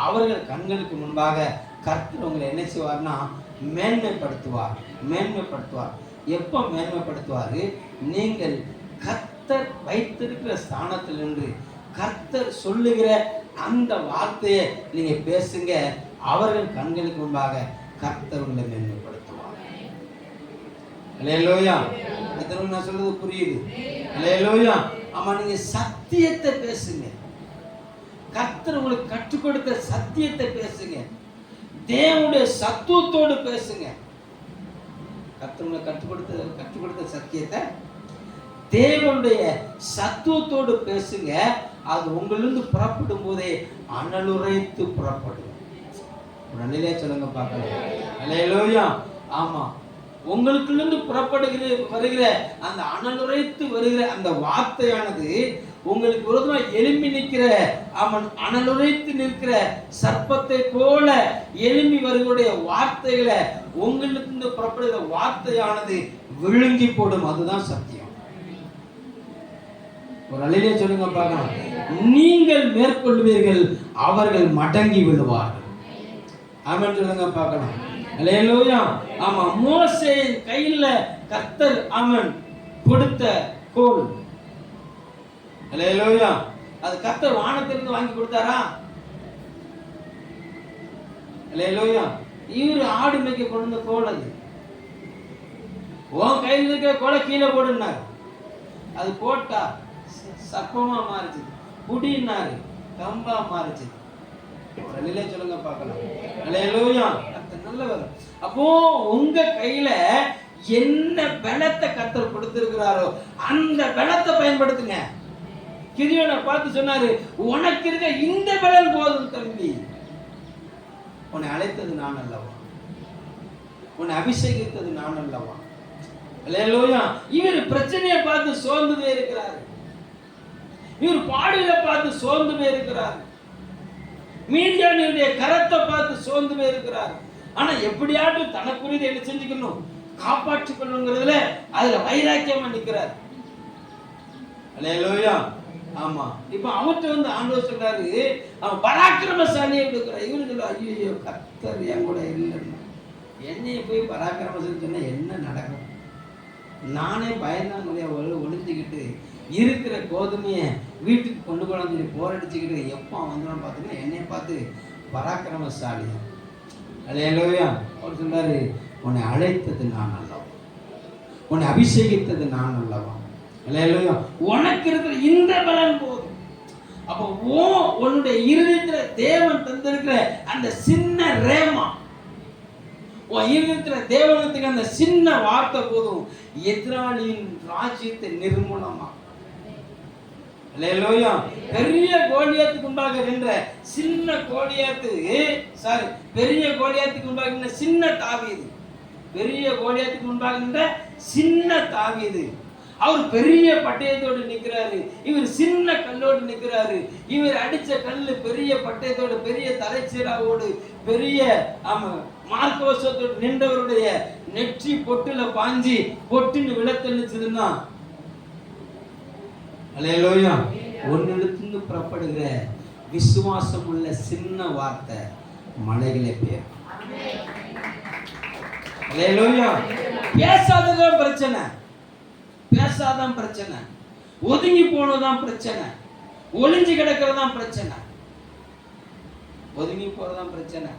அவர்கள் கண்களுக்கு முன்பாக கர்த்தர் உங்களை என்ன செய்வார்னா மேன்மைப்படுத்துவார். மேன்மைப்படுத்துவார். எப்போ மேன்மைப்படுத்துவார்? நீங்கள் கர்த்தர் வைத்திருக்கிற ஸ்தானத்தில் நின்று கர்த்தர் சொல்லுகிற அந்த வார்த்தையை நீங்க பேசுங்க. அவர்கள் கண்களுக்கு முன்பாக கர்த்தர் உங்களை மேன்மைப்படுத்துவார். அல்லேலூயா. நான் சொல்றது புரியுது? அல்லேலூயா. ஆமா, நீங்க சத்தியத்தை பேசுங்க. கர்த்தர் உங்களுக்கு கற்றுக் கொடுத்த சத்தியத்தை பேசுங்க. தேவனுடைய சத்துவத்தோடு பேசுங்க. கர்த்தர் உங்களுக்கு கற்றுக் கொடுத்த சத்தியத்தை தேவனுடைய சத்துவத்தோடு பேசுங்க. அது உங்களிலிருந்து புறப்படும் போதே அனலுரைத்து புறப்படும். உடனே சொல்லுங்க பார்க்கலாம். அல்லேலூயா. ஆமா, உங்களுக்குள்ளிருந்து வருகிற அந்த அனலுரைத்து வருகிற அந்த வார்த்தையானது உங்களுக்கு விரோதமாக எழும்பி நிற்கிற அவன் அனலுரைத்து நிற்கிற சர்ப்பத்தை போல எழும்பி வருகிற வார்த்தைகளை உங்களிலிருந்து புறப்படுகிற வார்த்தையானது விழுங்கி போடும். அதுதான் சத்தியம். ஒரு அல்லேலூயா சொல்லுங்க பார்க்கலாம். நீங்கள் மேற்கொள்வீர்கள், அவர்கள் மடங்கி விழுவார்கள். ஆமென் சொல்லுங்க பார்க்கலாம். அல்லேலூயா. ஆமா, மோசேயின் கையில கர்த்தர் ஆமென் கொடுத்த கோல். அல்லேலூயா. அது கர்த்தர் வானத்திலிருந்து வாங்கி கொடுத்தாரா? அல்லேலூயா. இவரு ஆடு மேய்க்க கொண்டு வந்த கோல். அது உன் கையில் இருக்க கோலை கீழே போடுனார். அது போட்டா சர்ப்பமா மாறிச்சு, புடினாரு கம்பா மாறிச்சு. அல்லேலூயா சொல்லுங்க பார்க்கலாம். அல்லேலூயா. நல்லவர். அப்போ உங்க கையில என்ன பலத்தை கர்த்தர் கொடுத்திருக்கிறாரோ அந்த பலத்தை பயன்படுத்துங்க. கிதியோனை பார்த்து சொன்னாரு, உனக்கு இருக்க இந்த பலன் போதும் தம்பி. உன்னை அழைத்தது நான் அல்லவா, உன்னை அபிஷேகித்தது நான் அல்லவா. அல்லேலூயா. இவர் பிரச்சனையை பார்த்து சோர்ந்து இருக்கிறார். இவர் பாடுகளை பார்த்து சோர்ந்து இருக்கிறார். மீதியானுடைய கரத்தை பார்த்து சோர்ந்து இருக்கிறார். ஆனா எப்படியாட்டும் தனக்குரியதை என்ன செஞ்சுக்கணும், காப்பாற்றிக் கொள்ளணுங்கிறதுல அதுல வைராக்கியமா நிற்கிறார். அல்லேலூயா. ஆமா, இப்ப அவர்கிட்ட ஆண்டவர் சொல்றாரு, அவன் பராக்கிரமசாலியை கொடுக்கிறார். இவரு சொல்ல, ஐயோ கர்த்தர் என் கூட இல்லைன்னு என்னைய போய் பராக்கிரமசாலி சொன்னா என்ன நடக்கும்? நானே பயந்தாங்க ஒளிஞ்சுக்கிட்டு இருக்கிற கோதுமையை வீட்டுக்கு கொண்டு போகலான்னு சொல்லி போரடிச்சுக்கிட்டு எப்போ வந்துடும் பார்த்தீங்கன்னா என்னை பார்த்து பராக்கிரமசாலி. அல்லேலூயா. அவர் சொன்னாரு, உன்னை அழைத்தது நான் அல்லவா, உன்னை அபிஷேகித்தது நான் அல்லவா. அல்லேலூயா. உனக்கு இருக்கிற இந்த பலன் போதும். அப்போ உன்னுடைய இருதயத்துல தேவன் தந்திருக்கிற அந்த சின்ன ரேமா, உன் இருதயத்துல தேவனத்துக்கு அந்த சின்ன வார்த்தை போதும் எதிராளியின் ராஜ்யத்தை நிர்மூலமா. அல்லேலூயா. பெரிய கோலியாத்துக்கு முன்பாக நின்ற சின்ன கோலியாத்து, சாரி பெரிய கோலியாத்துக்கு முன்பாக நின்ற சின்ன தாவீது, பெரிய கோலியாத்துக்கு முன்பாக நின்ற சின்ன தாவீது. அவர் பெரிய பட்டயத்தோடு நிற்கிறாரு, இவர் சின்ன கல்லோடு நிற்கிறாரு. இவர் அடிச்ச கல்லு பெரிய பட்டயத்தோடு, பெரிய தலைச்சீராவோடு, பெரிய மார்க்கவசத்தோடு நின்றவருடைய நெற்றி பொட்டுல பாஞ்சி பொட்டுன்னு விழத்தெளிச்சதுன்னா, அல்லேலூயா, ஒன்னிடத்திலிருந்து புறப்படுகிற விசுவாசம் உள்ள சின்ன வார்த்தை மலைகளே பேர். அல்லேலூயா. பேசாததான் பிரச்சனை, பேசாதான் பிரச்சனை, ஒதுங்கி போனதான் பிரச்சனை, ஒளிஞ்சு கிடக்கிறதான் பிரச்சனை. ஒதுங்கி போறதான் பிரச்சனை,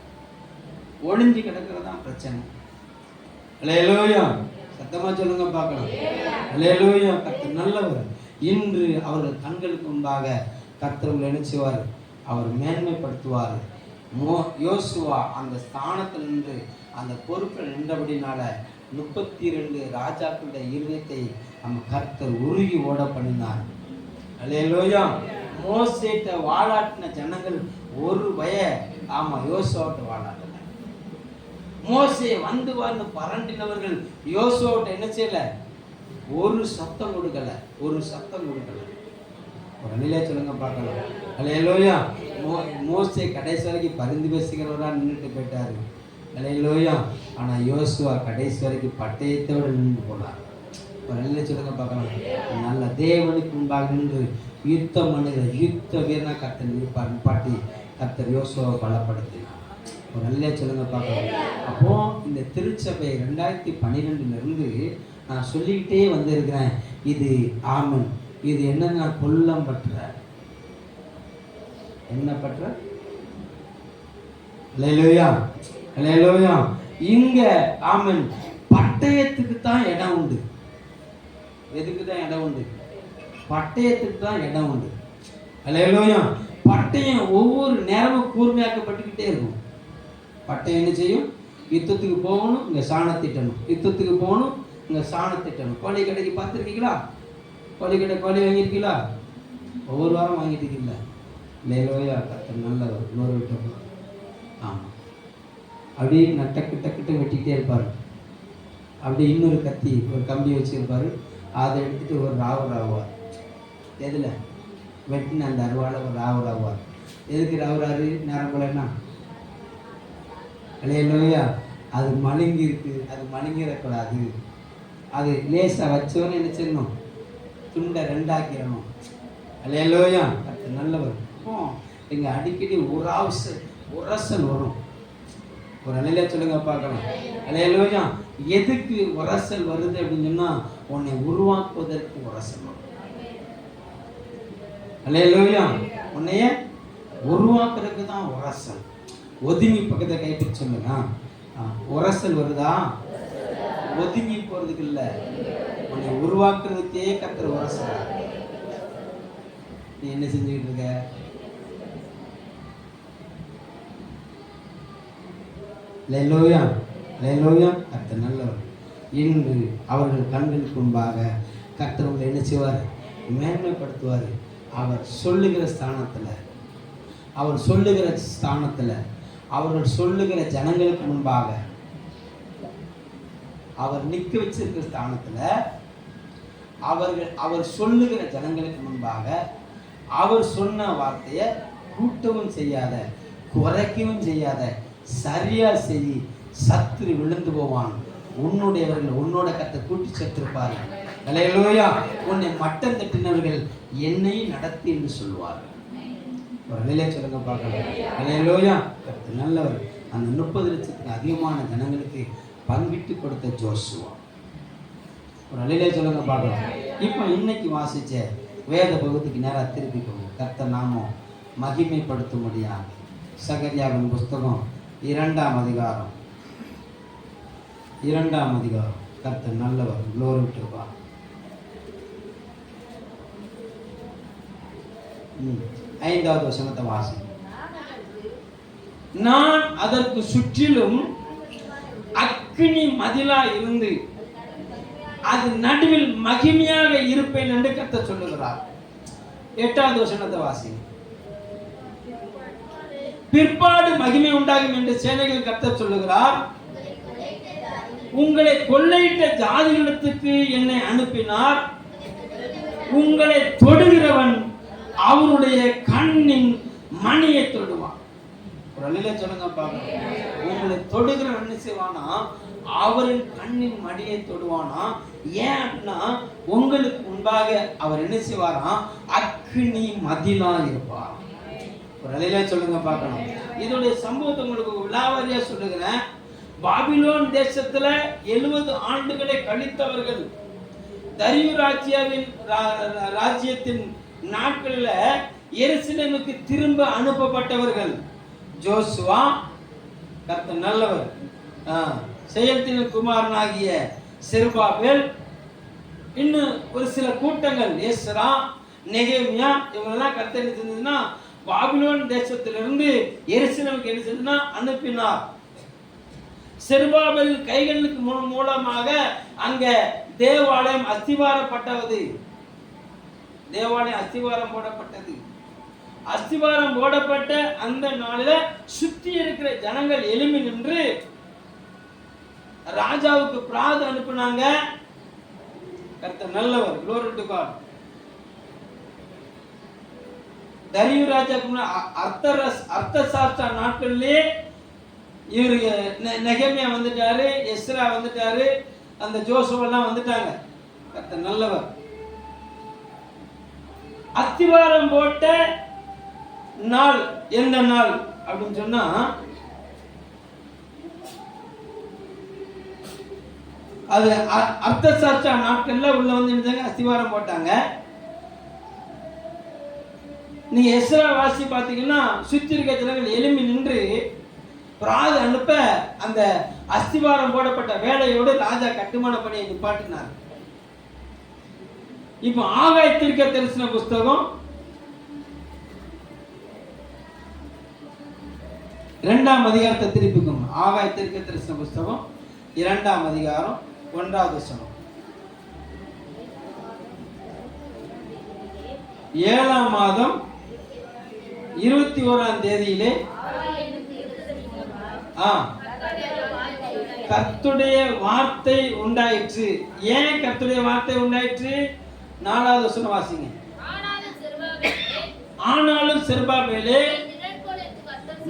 ஒளிஞ்சு கிடக்கிறதான் பிரச்சனை. அல்லேலூயா. சத்தமா சொல்லுங்க பார்க்கலாம். அல்லேலூயா. கர்த்தர் நல்லவர். இன்று அவர்கள் கண்களுக்கு முன்பாக கர்த்தர் நினைச்சுவார், அவர் மேன்மைப்படுத்துவார். யோசுவா அந்த ஸ்தானத்தில் நின்று அந்த பொறுப்பில் நின்றபடினால 32 ராஜாக்களுடைய இருதயத்தை நம்ம கர்த்தர் உருகி ஓட பண்ணினார். அல்லேலூயா. மோசேட்ட வாழாட்டின ஜனங்கள் ஒரு யோசுவாட்ட வாழாட்டின. மோசே வந்து பரண்டினவர்கள் யோசுவாட்ட என்ன செய்யல? ஒரு சத்தம் கொடுக்கல. ஒரு நிலையை சொல்லுங்க பார்க்கலாம். அல்லேலூயா. மோசே கடைசி வரைக்கும் பரிந்து பேசுகிறவரா நின்றுட்டு போயிட்டாரு. அல்லேலூயா. ஆனா யோசுவா கடைசி வரைக்கும் பட்டயத்தோடு நின்று போனார். ஒரு நிலையை சொல்லுங்க பார்க்கலாம். நல்ல தேவனுக்கு முன்பாக நின்று யுத்தம் பண்ணுகிற யுத்த வீரனா கர்த்தர் நிப்பாட்டி கர்த்தர் யோசுவாவை பலப்படுத்தினார். ஒரு நிலையை சொல்லுங்க பார்க்கலாம். அப்போ இந்த திருச்சபை 2012 நான் சொல்லிக்கிட்டே வந்திருக்கிறேன். இது ஆமன். இது என்னன்னா கொல்லம் பற்ற என்ன பற்ற. அல்லேலூயா. அல்லேலூயா. இங்க ஆமன் பட்டயத்துக்கு தான் இடம் உண்டு. எதுக்கு தான் இடம் உண்டு? பட்டயத்துக்கு தான் இடம் உண்டு. அல்லேலூயா. பட்டயம் ஒவ்வொரு நேரமும் கூர்மையாக்கப்பட்டுக்கிட்டே இருக்கும். பட்டயம் என்ன செய்யும்? யுத்தத்துக்கு போகணும், இங்க சாணத்திட்டணும். யுத்தத்துக்கு போகணும், இங்க சாணத்திட்டணும். கோழி கடைக்கு பார்த்துருக்கீங்களா? கோழி வாங்கியிருக்கீங்களா? ஒவ்வொரு வாரம் வாங்கிட்டு இருக்கீங்களா? லேலோயா. கர்த்தர் நல்லவர். இன்னொரு விட்டு ஆமாம். அப்படியே டக்கு வெட்டிக்கிட்டே இருப்பார். அப்படி இன்னொரு கத்தி ஒரு கம்பி வச்சுருப்பார். அதை எடுத்துகிட்டு ஒரு ராவுவார். எதில் வெட்டின அந்த அருவாளை ஒரு ராவுவார். எதுக்கு ராவுறாரு? நேரம் போலன்னா அல்லேலூயா. அது மழுங்கி இருக்கு. அது மழுங்கிடக்கூடாது. அது லேசாக வச்சோன்னு என்ன செய்யணும்? துண்டை ரெண்டாக்கிடணும். அல்லேலூயா. அது நல்லவர். இங்கே அடிக்கடி உரசல் வரும். ஒரு நிலையில சொல்லுங்க பார்க்கலாம். அல்லேலூயா. எதுக்கு உரசல் வருது அப்படின்னு சொன்னால் உன்னை உருவாக்குவதற்கு உரசல் வரும். அல்லேலூயா. உன்னைய உருவாக்குறதுக்கு தான் உரசல். ஒதுங்கி பக்கத்தை கைப்பிடி சொல்லுங்க. உரசல் வருதா? ஒதுங்கி போறதுக்கு இல்லை, உன்னை உருவாக்குறதுக்கே கர்த்தர் உரசல். நீ என்ன செஞ்சுக்கிட்டு இருக்க? அல்லேலூயா. அல்லேலூயா. கர்த்தர் நல்லவர். இன்று அவர்கள் கண்களுக்கு முன்பாக கர்த்தர் உங்களை என்ன செய்வார்? மேன்மைப்படுத்துவார். அவர் சொல்லுகிற ஸ்தானத்தில், அவர்கள் சொல்லுகிற ஜனங்களுக்கு முன்பாக, அவர் நிற்க வச்சிருக்கிற ஸ்தானத்தில், அவர் சொல்லுகிற ஜனங்களுக்கு முன்பாக அவர் சொன்ன வார்த்தையை கூட்டவும் செய்யாத, குறைக்கவும் செய்யாத, சரியா செய்தி சத்துரு விழுந்து போவான். உன்னோட கர்த்தர் கூட்டி சேர்த்திருப்பார். அல்லேலூயா. உன்னை மட்டம் தட்டினவர்கள் என்னை நடத்தி என்று சொல்வார்கள். ஒரு நிலையை சொல்லுங்க பார்க்கலாம். அல்லேலூயா. கர்த்தர் நல்லவர். அந்த 30 லட்சத்துக்கு அதிகமான ஜனங்களுக்கு பங்கிட்டு கொடுத்த ஜோசுவா. ஒரு நிலையை சொல்லுங்க பார்க்கலாம். இப்போ இன்னைக்கு வாசிச்ச வேத பகுதிக்கு நேராக திருப்பிக்கோங்க. கர்த்தர் நாமம் மகிமைப்படுத்தும்படியாக சகரியாவின் புஸ்தகம் 2ஆம் அதிகாரம். கர்த்தர் நல்லவர். Glory to God. 5வது வசனத்தை வாசி. நான் அதற்கு சுற்றிலும் அக்கினி மதிலா இருந்து அது நடுவில் மகிமையாக இருப்பேன் என்று கர்த்தர் சொல்லுகிறார். 8வது வசனத்தை வாசி. பிற்பாடு மகிமை உண்டாகும் என்று சேனைகள் கர்த்தர் சொல்லுகிறார். உங்களை கொள்ளையிட்ட ஜாதிகளிடத்துக்கு என்னை அனுப்பினார். உங்களை தொடுகிறவன் அவருடைய கண்ணின் மணியை தொடுவான். ஒரு நிலையை சொல்லுங்க பாருங்க. உங்களை தொடுகிறவன் என்ன செய்வானா? அவரின் கண்ணின் மணியை தொடுவானா? ஏன் அப்படின்னா உங்களுக்கு முன்பாக அவர் என்ன செய்வாரா? அக்னி மதிலா இருப்பார். ஒரு நிலையில சொல்லுங்க பார்க்கணும். இதோடைய சம்பவத்தை உங்களுக்கு விலாவாரியா சொல்லுகிறேன். பாபிலோன் தேசத்துல 70 ஆண்டுகளை கழித்தவர்கள் தரியு ராஜ்யத்தின் நாட்கள்ல எருசலேமுக்கு திரும்ப அனுப்பப்பட்டவர்கள். ஜோசுவா, கர்த்தர் நல்லவர், செயல்தின் குமாரனாகிய செருபாபேல், இன்னும் ஒரு சில கூட்டங்கள், எஸ்ரா, நெகேமியா, இவங்கெல்லாம் கர்த்தர் என்ன செஞ்சதுன்னா பாபிலோன் தேசத்திலிருந்து எருசலேமுக்கு என்ன செஞ்சதுன்னா அனுப்பினார். செருபாபேல் கைகளுக்கு மூலமாக அங்க தேவாலயம் அஸ்திவாரப்பட்டது. தேவாலயம் அஸ்திவாரம் போடப்பட்டது. அஸ்திவாரம் போடப்பட்ட அந்த நாளில சுத்தி இருக்கிற ஜனங்கள் எழும்பி நின்று ராஜாவுக்கு பிரார்த்தனை அனுப்புனாங்க. கர்த்தர் நல்லவர். glory to God. தரியு ராஜாக்கு அர்த்தசாஸ்திர நாட்களிலே இவருக்கு நெகமியா வந்துட்டாரு, எஸ்ரா வந்துட்டாரு, அந்த ஜோசப் எல்லாம் வந்துட்டாங்க. கர்த்தர் நல்லவர். அஸ்திவாரம் போட்ட நாள் எந்த நாள் அப்படின்னு சொன்னா அது அர்த்தசாஸ்திர நாட்கள்ல உள்ள வந்து அஸ்திவாரம் போட்டாங்க. நீங்க எஸ்ரா வாசி பார்த்தீங்கன்னா சுத்தி இருக்க ஜனங்கள் எழும்பி நின்று பிராது அனுப்ப அந்த அஸ்திவாரம் போடப்பட்ட வேலையோடு ராஜா கட்டுமான பணியை நிப்பாட்டினார். இப்போ ஆகாய தீர்க்க தரிசன புஸ்தகம் 2ஆம் அதிகாரத்தை திருப்பிக்கும். ஆகாய தீர்க்க தரிசன புஸ்தகம் 2ஆம் அதிகாரம் 1வது வசனம். 7ஆம் மாதம் 21ஆம் தேதியிலே கர்த்தருடைய வார்த்தை உண்டாயிற்று. ஏன் கர்த்தருடைய வார்த்தை உண்டாயிற்று? 4வது வசனம் வாசிங்க. ஆனாலும் செருபாபேலே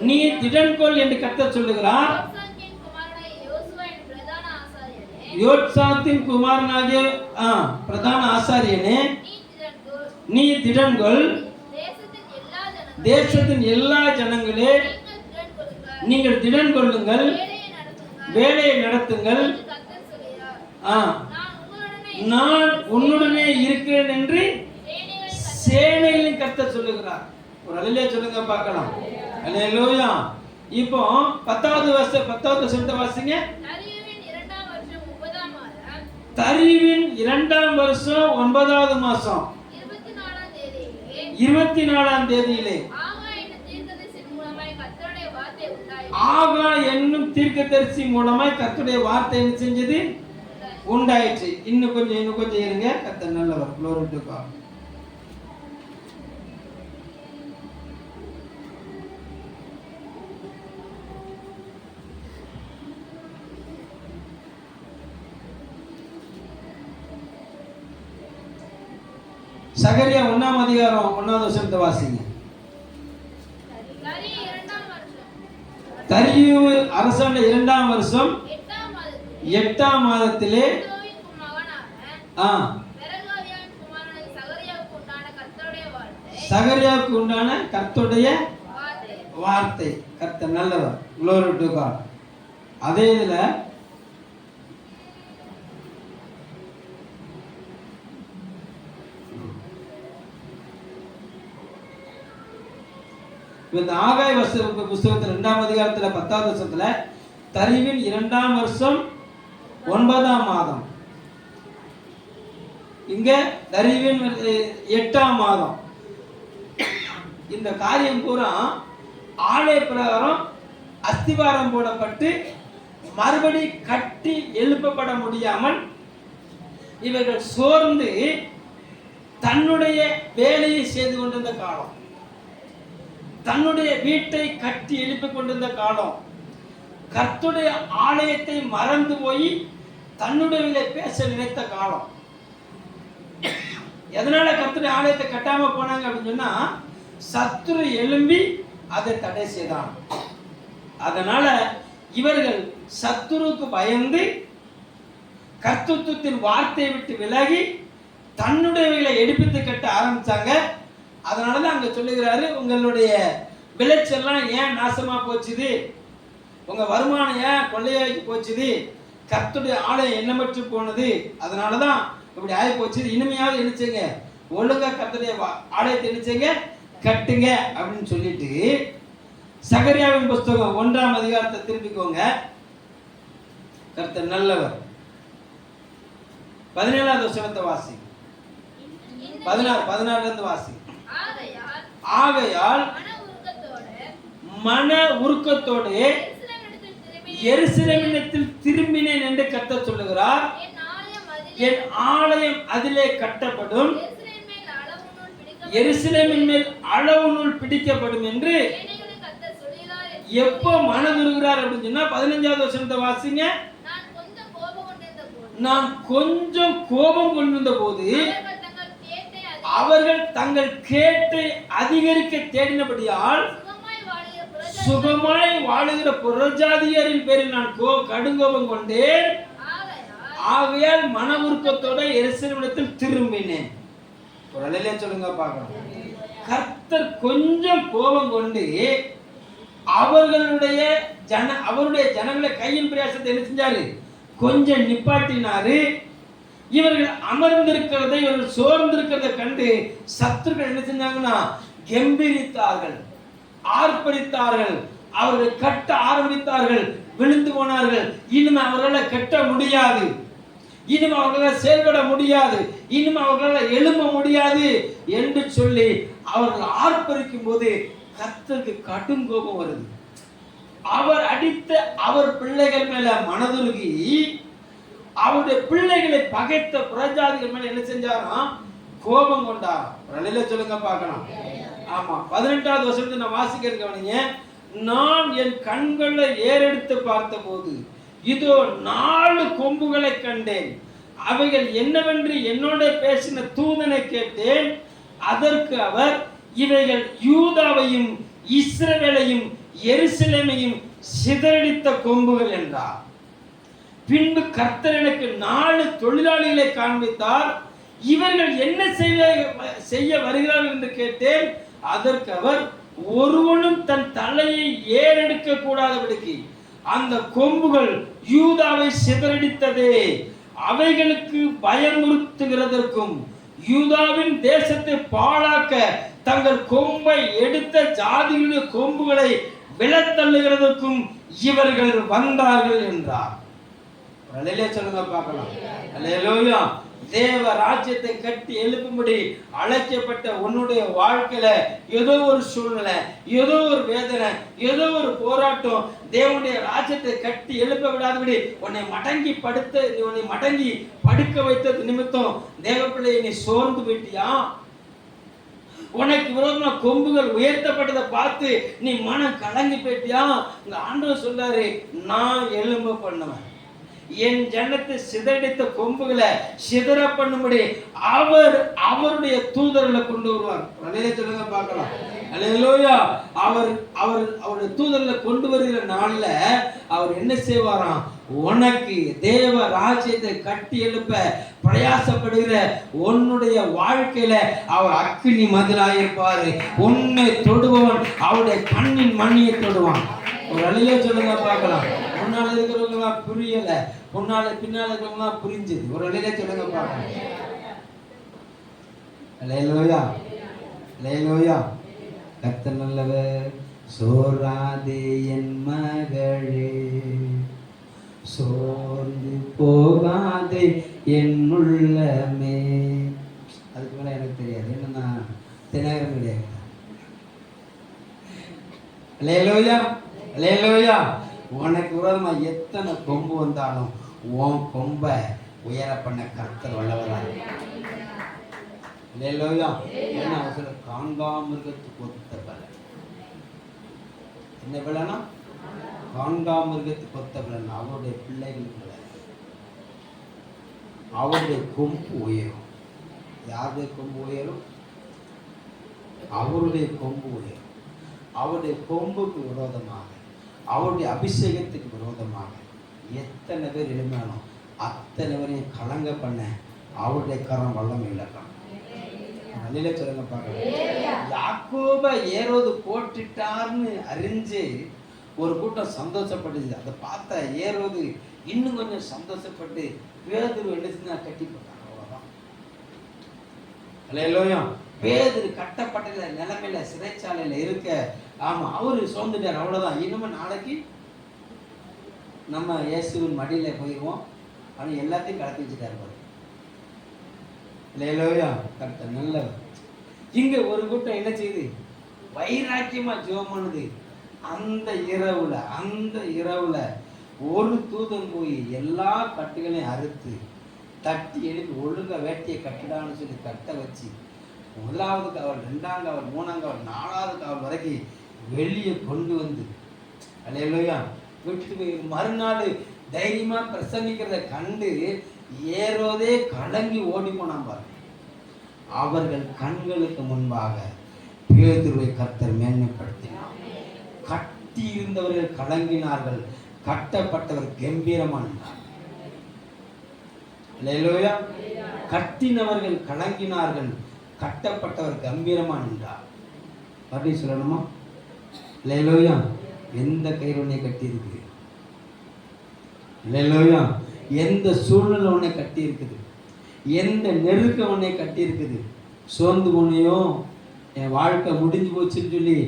நீ திடன்கொள் என்று கர்த்தர் சொல்லுகிறார். யோத்சாத்தின் குமாரனாகிய பிரதான ஆசாரியனே நீ திடன்கொள், தேசத்தின் எல்லா ஜனங்களே நீங்கள் திடன் கொள்ளுங்கள், வேலையை நடத்துங்கள், நான் உன்னுடனே இருக்கிறேன் என்று சேனைகளின் கர்த்தர் சொல்லுகிறார். ஒரு அல்லேலூயா சொல்லுங்க பார்க்கலாம். அல்லேலூயா. இப்போ 10வது வசனத்தை வாசிங்க. தரிவின் 2ஆம் வருஷம் 9வது மாசம் 24ஆம் தேதியிலே ஆகா என்னும் தீர்க்கதரிசி மூலமாய் கர்த்தருடைய வார்த்தை என்ன செஞ்சது? உண்டாயிற்று. இன்னும் கொஞ்சம் இருங்க. கர்த்தர் நல்லவர். glory to God. சகரியா 1ஆம் அதிகாரம் 1வது வசனத்தை வாசிங்க. தரியு அரசாண்ட 2ஆம் வருஷம் 8ஆம் மாதத்திலே சகரியாவுக்கு உண்டான கர்த்தருடைய வார்த்தை. கர்த்தர் நல்லவர். glory to God. அதே இதுல இந்த ஆகாய புஸ்தகத்தில் 2ஆம் அதிகாரத்துல 10வது வசனத்துல தரிவின் 2ஆம் வருஷம் 9ஆம் மாதம், இங்க தரிவின் 8ஆம் மாதம். இந்த காரியம் பூரா ஆலய பிரகாரம் அஸ்திவாரம் போடப்பட்டு மறுபடி கட்டி எழுப்பப்பட முடியாமல் இவர்கள் சோர்ந்து தன்னுடைய வேலையை செய்து கொண்டிருந்த காலம், தன்னுடைய வீட்டை கட்டி எழுப்பிக் கொண்டிருந்த காலம், கர்த்தருடைய ஆலயத்தை மறந்து போய் தன்னுடைய பேச நினைத்த காலம். எதனால கர்த்தருடைய ஆலயத்தை கட்டாம போனாங்க அப்படின்னு சொன்னா, சத்துரு எழும்பி அதை தடை செய்தான். அதனால இவர்கள் சத்துருக்கு பயந்து கர்த்தத்துவத்தின் வார்த்தையை விட்டு விலகி தன்னுடையவைகளை எடுப்பித்து கட்ட ஆரம்பிச்சாங்க. அதனாலதான் அங்க சொல்லுகிறாரு, உங்களுடைய விளைச்செல்லாம் ஏன் நாசமா போச்சுது, உங்க வருமானம் ஏன் கொள்ளையாக்கி போச்சுது, கர்த்தருடைய ஆலயம் எண்ணமற்று போனது, அதனாலதான் இப்படி ஆகி போச்சு. இனிமையாவது நினைச்சீங்க, ஒழுங்கா கர்த்தருடைய ஆலயத்தை நினைச்சீங்க கட்டுங்க அப்படின்னு சொல்லிட்டு சகரியாவின் புஸ்தகம் 1ஆம் அதிகாரத்தை திருப்பிக்கோங்க. கர்த்தர் நல்லவர். 17வது வசனத்தை வாசி. 16 இருந்து வாசி. ஆகையால் மன உருக்கத்தோடு எருசலேமிடத்தில் திரும்பினேன் என்று கர்த்தர் சொல்லுகிறார். என் ஆலயம் அதிலே கட்டப்படும், எருசலேமின் மேல் அளவு நூல் பிடிக்கப்படும் என்று எப்போ மனதுருகிறார் அப்படின்னு சொன்னா 15வது வசனத்தை வாசிங்க. நான் கொஞ்சம் கோபம் கொண்டிருந்த போது அவர்கள் தங்கள் கேட்டை அதிகரிக்க தேடினபடியால் சுகமாய் வாழுகிற புறஜாதியரின் பேரில் நான் கடுங்கோபம் கொண்டேன். ஆகையால் மன உருக்கத்தோட எருசலேமிடத்தில் திரும்பினேன். ஒரு அலையிலே சொல்லுங்க பார்க்கலாம். கர்த்தர் கொஞ்சம் கோபம் கொண்டு அவருடைய ஜனங்களை கையின் பிரயாசத்தை என்ன செஞ்சாரு? கொஞ்சம் நிப்பாட்டினாரு. இவர்கள் அமர்ந்திருக்கிறதை, இவர்கள் சோர்ந்திருக்கிறதை கண்டு சத்துருக்கள் என்ன செஞ்சாங்கன்னா கெம்பீரித்தார்கள், ஆர்ப்பரித்தார்கள், அவர்கள் கட்ட ஆரம்பித்தார்கள், விழுந்து போனார்கள். இனிமே அவர்களால் கட்ட முடியாது, இனிமே அவர்களால் செயல்பட முடியாது, இனிமே அவர்களால் எழும்ப முடியாது என்று சொல்லி அவர்கள் ஆர்ப்பரிக்கும் போது கர்த்தருக்கு கடும் கோபம் வருது. அவர் அடித்த அவர் பிள்ளைகள் மேல மனதுருகி அவருடைய பிள்ளைகளை பகைத்த புறஜாதிகள் மேல என்ன செஞ்சாராம்? கோபம் கொண்டாராம். நிலையில சொல்லுங்க பார்க்கலாம். ஆமா, 18வது வசனத்தை நான் வாசிக்கிறேன் கவனிங்க. நான் என் கண்களை ஏறெடுத்து பார்த்த போது இதோ 4 கொம்புகளை கண்டேன். அவைகள் என்னவென்று என்னோட பேசின தூதனை கேட்டேன். அதற்கு அவர், இவைகள் யூதாவையும் இஸ்ரவேலையும் எருசலேமையும் சிதறடித்த கொம்புகள் என்றார். பின்பு கர்த்தர் எனக்கு 4 தொழிலாளிகளை காண்பித்தார். இவர்கள் என்ன செய்ய வருகிறார்கள் என்று கேட்டேன். அதற்கு அவர், ஒருவனும் தன் தலையை ஏறெடுக்க கூடாதபடிக்கு அந்த கொம்புகள் யூதாவை சிதறடித்ததே, அவைகளுக்கு பயமுறுத்துகிறதற்கும் யூதாவின் தேசத்தை பாழாக்க தங்கள் கொம்பை எடுத்த ஜாதிகளுடைய கொம்புகளை விலத்தள்ளுகிறதற்கும் இவர்கள் வந்தார்கள் என்றார். சொல்லுங்க பார்க்கலாம். அல்லேலூயா. தேவ ராஜ்யத்தை கட்டி எழுப்பும்படி அழைக்கப்பட்ட உன்னுடைய வாழ்க்கையில ஏதோ ஒரு சூழ்நிலை, ஏதோ ஒரு வேதனை, ஏதோ ஒரு போராட்டம் தேவனுடைய ராஜ்யத்தை கட்டி எழுப்ப விடாதபடி உன்னை மடங்கி படுக்க வைத்தது நிமித்தம் தேவ பிள்ளையை நீ சோர்ந்து போயிட்டியா? உனக்கு விரோதமா கொம்புகள் உயர்த்தப்பட்டதை பார்த்து நீ மனம் கலங்கி போயிட்டியா? இந்த ஆண்டவர் சொல்றாரு, நான் எழும்ப பண்ணுவேன், என் ஜனத்தை சிதறடித்த கொம்புகளை சிதற பண்ணும்படி அவருடைய தூதர்களை கொண்டு வருவார். சொல்லுங்க பார்க்கலாம். அல்லேலூயா. அவருடைய தூதர்களை கொண்டு வருகிற நாள்ல அவர் என்ன செய்வாராம்? உனக்கு தேவ ராஜ்யத்தை கட்டி எழுப்ப பிரயாசப்படுகிற உன்னுடைய வாழ்க்கையில அவர் அக்கினி மதிலாயிருப்பாரு. உன்னை தொடுபவன் அவருடைய கண்ணின் மண்ணியை தொடுவான். ஒரு அழிய சொல்லுங்க பார்க்கலாம். முன்னால இருக்கிறவங்க புரியல, பின்னால இருக்கிறவங்க புரிஞ்சுது. ஒரு அழிய சொல்லுங்க பார்க்கலாம். அல்லேலூயா, அல்லேலூயா. கர்த்தர் நல்லவர். சோராதே என் மகளே, சோர்ந்து போகாதே என் உள்ளமே. அதுக்கு மேல எனக்கு தெரியாது, என்னன்னா தினகரம் கிடையாது. அல்லேலூயா, அல்லேலூயா. உனக்கு விரோதமா எத்தனை கொம்பு வந்தாலும் உன் கொம்பை உயர பண்ண கர்த்தர் வல்லவராக. அல்லேலூயா. என்ன அவசரம்? காண்டாமிருகத்துக்கு ஒத்த பலன். என்ன பலனா? காண்டாமிருகத்துக்கு ஒத்த பலன். அவருடைய பிள்ளைகளுக்கு அவருடைய கொம்பு உயரும். யாருடைய கொம்பு உயரும்? அவருடைய கொம்பு உயரும். அவருடைய கொம்புக்கு விரோதமாக, அவருடைய அபிஷேகத்துக்கு விரோதமாக எத்தனை பேர் எழுப்பினாலும் அத்தனை பேரையும் கலங்க பண்ண அவருடைய கரம் வல்லமை இழக்கம். நல்ல சொல்லுங்க பார்க்கலாம். யாக்கோப ஏரோது போட்டுட்டார்னு அறிஞ்சு ஒரு கூட்டம் சந்தோஷப்பட்டுச்சு. அதை பார்த்த ஏரோது இன்னும் கொஞ்சம் சந்தோஷப்பட்டு பேதுரு என்ன செஞ்சா கட்டி போட்டாங்க. அவ்வளவுதான். அல்லேலூயா. பேதுரு கட்டப்பட்ட நிலைமையில சிறைச்சாலையில இருக்க, ஆமா அவரு சோர்ந்துட்டார். அவ்வளவுதான். இனிமே நாளைக்கு நம்ம இயேசுவின் மடியில போயிடுவோம். அவன் எல்லாத்தையும் கலத்தி வச்சுட்டாரு. அல்லேலூயா. கர்த்தர் நல்லவர். இங்க ஒரு கூட்டம் என்ன செய்யுது? வைராக்கியமா ஜெபம் பண்ணுது. அந்த இரவுல ஒரு தூதன் போய் எல்லா கட்டுகளையும் அறுத்து தட்டி எழுப்பி ஒழுங்கா வேட்டியை கட்டிடான்னு சொல்லி கட்ட வச்சு 1வது காவல், 2ஆம் காவல், 3ஆம் காவல், 4வது காவல் வரைக்கும் வெளியே கொண்டு வந்து அல்லேலூயா விட்டு போய் மறுநாள் தைரியமா பிரசங்கிக்கிறத கண்டு ஏரோதே கலங்கி ஓடி போனான் பாரு. அவர்கள் கண்களுக்கு முன்பாக பேதுருவை கர்த்தர் மேன்மைப்படுத்தினார். கட்டி இருந்தவர்கள் கலங்கினார்கள், கட்டப்பட்டவர் கம்பீரமானார். அல்லேலூயா. கட்டினவர்கள் கலங்கினார்கள், கட்டப்பட்டவர் கம்பீரமா நின்றார். அப்படி சொல்லணுமா? அல்லேலூயா. எந்த கயிறு உன்னை கட்டி இருக்குது? அல்லேலூயா. எந்த சூழ்நிலை உன்னை கட்டி இருக்குது? எந்த நெருக்கம் உன்னை கட்டி இருக்குது? சோர்ந்து போனையோ, என் வாழ்க்கை முடிஞ்சு போச்சுன்னு சொல்லி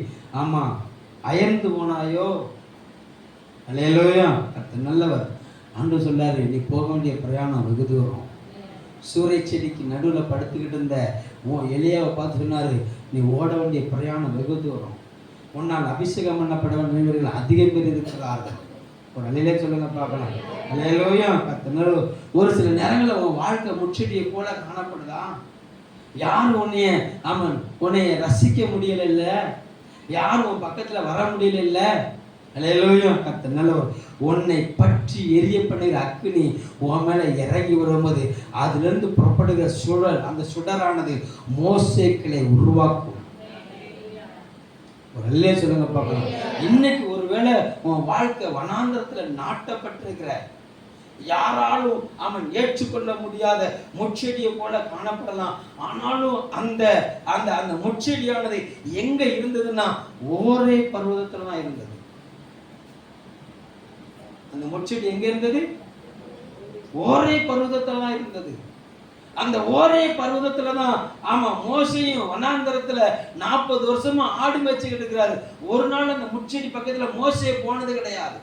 ஆமா அயர்ந்து போனாயோ? அல்லேலூயா. கர்த்தர் நல்லவர். ஆண்டவர் சொல்லாரு, நீ போக வேண்டிய பிரயாணம் வெகு தூரம். சூறை செடிக்கு நடுவில் படுத்துக்கிட்டு இருந்த எலியாவை பார்த்து சொன்னாரு, நீ ஓட வேண்டிய பிரயாணம் வெகு தூரம். உன்னால் அபிஷேகம் பண்ணப்பட வேண்டியவர்கள் அதிகம் பேர் இருக்கிறார்கள். ஒரு அலையிலே சொல்லுங்க பார்க்கலாம். அல்லேலூயா. ஒரு சில நேரங்களில் உன் வாழ்க்கை முச்செடியை போல காணப்படுதா? யார் உன்னைய ரசிக்க முடியல இல்ல, யாரும் உன் பக்கத்துல வர முடியல இல்ல. அல்லேலூயா. கர்த்தர் நல்லவர். உன்னை பற்றி எரிய பண்ணுகிற அக்கினி உன் மேல இறங்கி வரும்போது அதிலிருந்து புறப்படுகிற சுடர், அந்த சுடரானது மோசேக்களை உருவாக்கும். ஒரு அல்லே சொல்லுங்க பார்க்கலாம். இன்னைக்கு ஒருவேளை உன் வாழ்க்கை வனாந்தரத்துல நாட்டப்பட்டிருக்கிற, யாராலும் அவன் ஏற்றுக்கொள்ள முடியாத முச்செடியை போல காணப்படலாம். ஆனாலும் அந்த அந்த அந்த முச்செடியானது எங்க இருந்ததுன்னா ஓரே பர்வதத்துல தான் இருந்தது. அந்த முச்செடி எங்க இருந்தது? ஓரே பர்வதத்துல தான் இருந்தது. அந்த ஓரே பர்வதத்துல தான் ஆமா மோசேயும் வனாந்தரத்துல 40 வருஷமா ஆடு மேய்ச்சிக்கிட்டு இருக்கிறாரு. ஒரு நாள் அந்த முச்செடி பக்கத்துல மோசே போனது கிடையாது.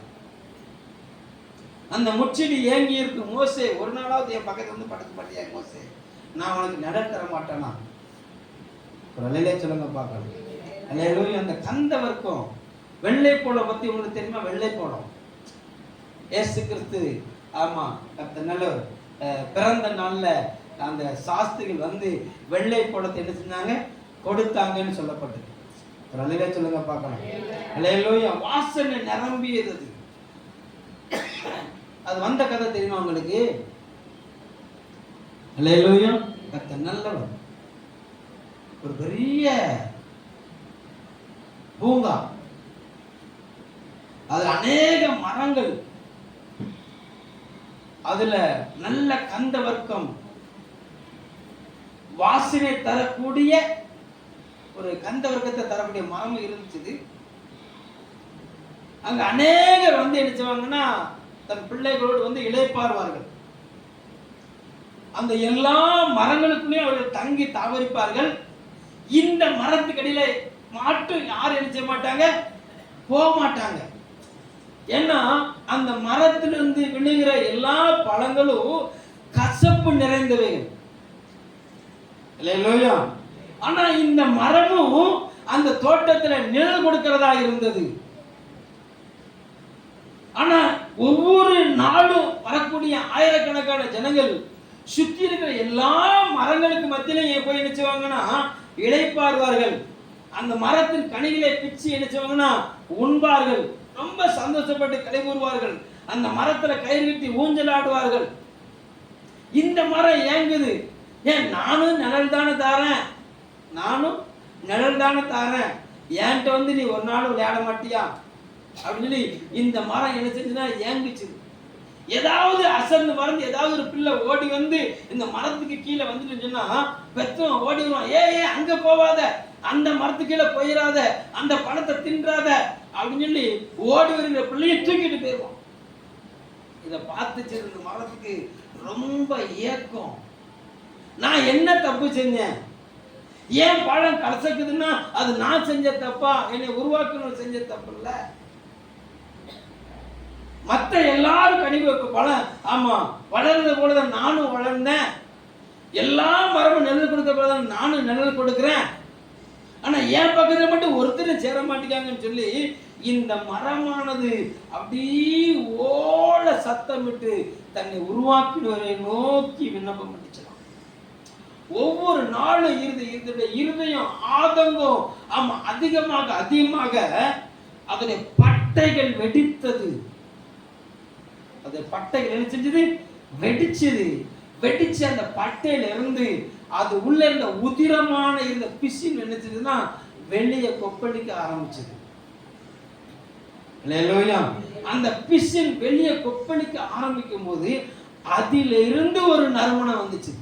அந்த முச்செடி ஏங்கி இருக்கு. மோசே ஒரு நாளாவது என் பக்கத்துல வந்து படுக்க மாட்டியா மோசே, நான் உனக்கு நிழல் தர மாட்டேனா? ஒரு அலையிலே சொல்லுங்க பார்க்கலாம். அல்லேலூயா. அந்த கந்த வர்க்கம் வெள்ளை போலம் பத்தி உங்களுக்கு தெரியுமா? வெள்ளை போலம் இயேசு கிறிஸ்து ஆமா கர்த்தர் நல்லவர் பிறந்த நாள்ல அந்த சாஸ்திரிகள் வந்து வெள்ளை போலத்தை என்ன செஞ்சாங்க? கொடுத்தாங்கன்னு சொல்லப்பட்டது. ஒரு அலையிலே சொல்லுங்க பார்க்கலாம். அல்லேலூயா. வாசனை நிரம்பியது. அது வந்த கதை தெரியுமா உங்களுக்கு? அல்லேலூயா. கர்த்தர் நல்லவர். ஒரு பெரிய பூங்கா, அதுல அநேக மரங்கள், அதுல நல்ல கந்த வர்க்கம் வாசனை தரக்கூடிய ஒரு கந்த வர்க்கத்தை தரக்கூடிய மரம் இருந்துச்சு. அங்க அநேகர் வந்து என்ன செய்வாங்கன்னா தன் பிள்ளைகளோடு வந்து இளைப்பாறுவார்கள். அந்த எல்லா மரங்களுக்குமே அவர்கள் தங்கி தாவரிப்பார்கள். இந்த மரத்துக்கடியில மட்டும் யாரும் என்ன செய்ய மாட்டாங்க? போக மாட்டாங்க. ஏன்னா அந்த மரத்திலிருந்து விழுகிற எல்லா பழங்களும் கசப்பு நிறைந்தவைகள். இல்லையா? ஆனா இந்த மரமும் அந்த தோட்டத்துல நிழல் கொடுக்கிறதா இருந்தது. ஆனா ஒவ்வொரு நாளும் வரக்கூடிய ஆயிரக்கணக்கான ஜனங்கள் சுத்தி இருக்கிற எல்லா மரங்களுக்கு மத்தியிலும் போய் என்ன செய்வாங்கன்னா இளைப்பாறுவார்கள். அந்த மரத்தின் கனிகளை பிச்சு என்ன செய்வாங்கன்னா உண்பார்கள். ரொம்ப சந்தோஷப்பட்டு கலைகூறுவார்கள். அந்த மரத்துல கயிறு கட்டி ஊஞ்சல் ஆடுவார்கள். இந்த மரம் ஏங்குது. ஏன்? நானும் நிழல் தானே தாரேன், நானும் நிழல் தானே தாரேன், என்கிட்ட வந்து நீ ஒரு நாள் விளையாட மாட்டியா அப்படின்னு சொல்லி இந்த மரம் என்ன செஞ்சுன்னா ஏங்குச்சு. ஏதாவது அசர்ந்து மறந்து ஏதாவது ஒரு பிள்ளை ஓடி வந்து இந்த மரத்துக்கு கீழே வந்துட்டு சொன்னா பெத்தவன் ஓடி வருவான். ஏ அங்க போவாத, அந்த மரத்துக்கு கீழே போயிடாத, அந்த பழத்தை தின்றாத அப்படின்னு சொல்லி ஓடி வருகிற பிள்ளைய தூக்கிட்டு போயிடுவான். இதை பார்த்துச்சு இந்த மரத்துக்கு ரொம்ப ஏக்கம். நான் என்ன தப்பு செஞ்சேன்? ஏன் பழம் கலசக்குதுன்னா அது நான் செஞ்ச தப்பா? என்னை உருவாக்கணும் செஞ்ச தப்பு இல்ல. மற்ற எல்லாரும் கனிவு பழம் ஆமா வளர்ந்த போலதான் நானும் வளர்ந்தேன். எல்லா மரமும் நிழல் கொடுக்க போலதான் நானும் நிழல் கொடுக்கிறேன். ஆனா என் பக்கத்துல மட்டும் ஒருத்தர் சேர மாட்டேங்காங்கன்னு சொல்லி இந்த மரமானது அப்படியே ஓட சத்தமிட்டு தன்னை உருவாக்கினவரை நோக்கி விண்ணப்பம் பண்ணிச்சலாம். ஒவ்வொரு நாளும் இருதயம் ஆதங்கம் ஆமா அதிகமாக அதனுடைய பட்டைகள் வெடித்தது. அது பட்டைகள் என்ன செஞ்சது? வெடிச்சு அந்த பட்டையில இருந்து அது உள்ள இருந்த உதிரமான இருந்த பிசின் என்ன செஞ்சதுன்னா வெளியே கொப்பளிக்க ஆரம்பிச்சது. அந்த பிசின் வெளியே கொப்பளிக்க ஆரம்பிக்கும் போது அதில இருந்து ஒரு நறுமணம் வந்துச்சு.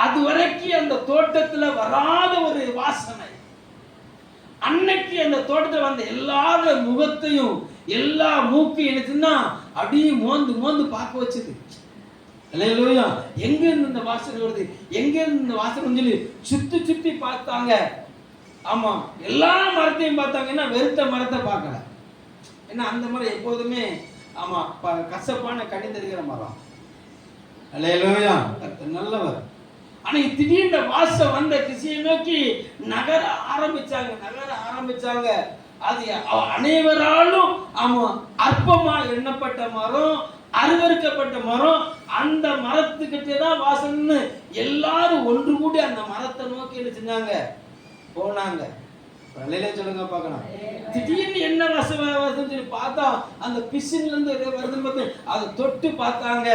அது வரைக்கும் அந்த தோட்டத்துல வராத ஒரு வாசனை. அன்னைக்கு அந்த தோட்டத்தில் வந்த எல்லார முகத்தையும் எல்லா மூக்கையும் என்னச்சுன்னா அப்படியே மோந்து பார்க்க வச்சது. அல்லேலூயா. எங்க இருந்து இந்த வாசனை வருது, எங்க இருந்து இந்த வாசனை சொல்லி சுத்தி பார்த்தாங்க. ஆமா, எல்லா மரத்தையும் பார்த்தாங்கன்னா வெறுத்த மரத்தை பார்க்கல. ஏன்னா அந்த மரம் எப்போதுமே ஆமா கசப்பான கனி தருகிற மரம். அல்லேலூயா. நல்லவர். ஆனா திடீர்னு வாசம் வந்த திசையை நோக்கி நகர ஆரம்பிச்சாங்க. அது அனைவராலும் ஆமா அற்பமா எண்ணப்பட்ட மரம், அருவருக்கப்பட்ட மரம். அந்த மரத்துக்கிட்டே தான் வாசம்னு எல்லாரும் ஒன்று கூடி அந்த மரத்தை நோக்கி என்ன செஞ்சாங்க? போனாங்க. சொல்லுங்க பார்க்கலாம். திடீர்னு என்ன வாசம் சொல்லி பார்த்தா அந்த பிசின்ல இருந்து வருதுன்னு பார்த்து அதை தொட்டு பார்த்தாங்க.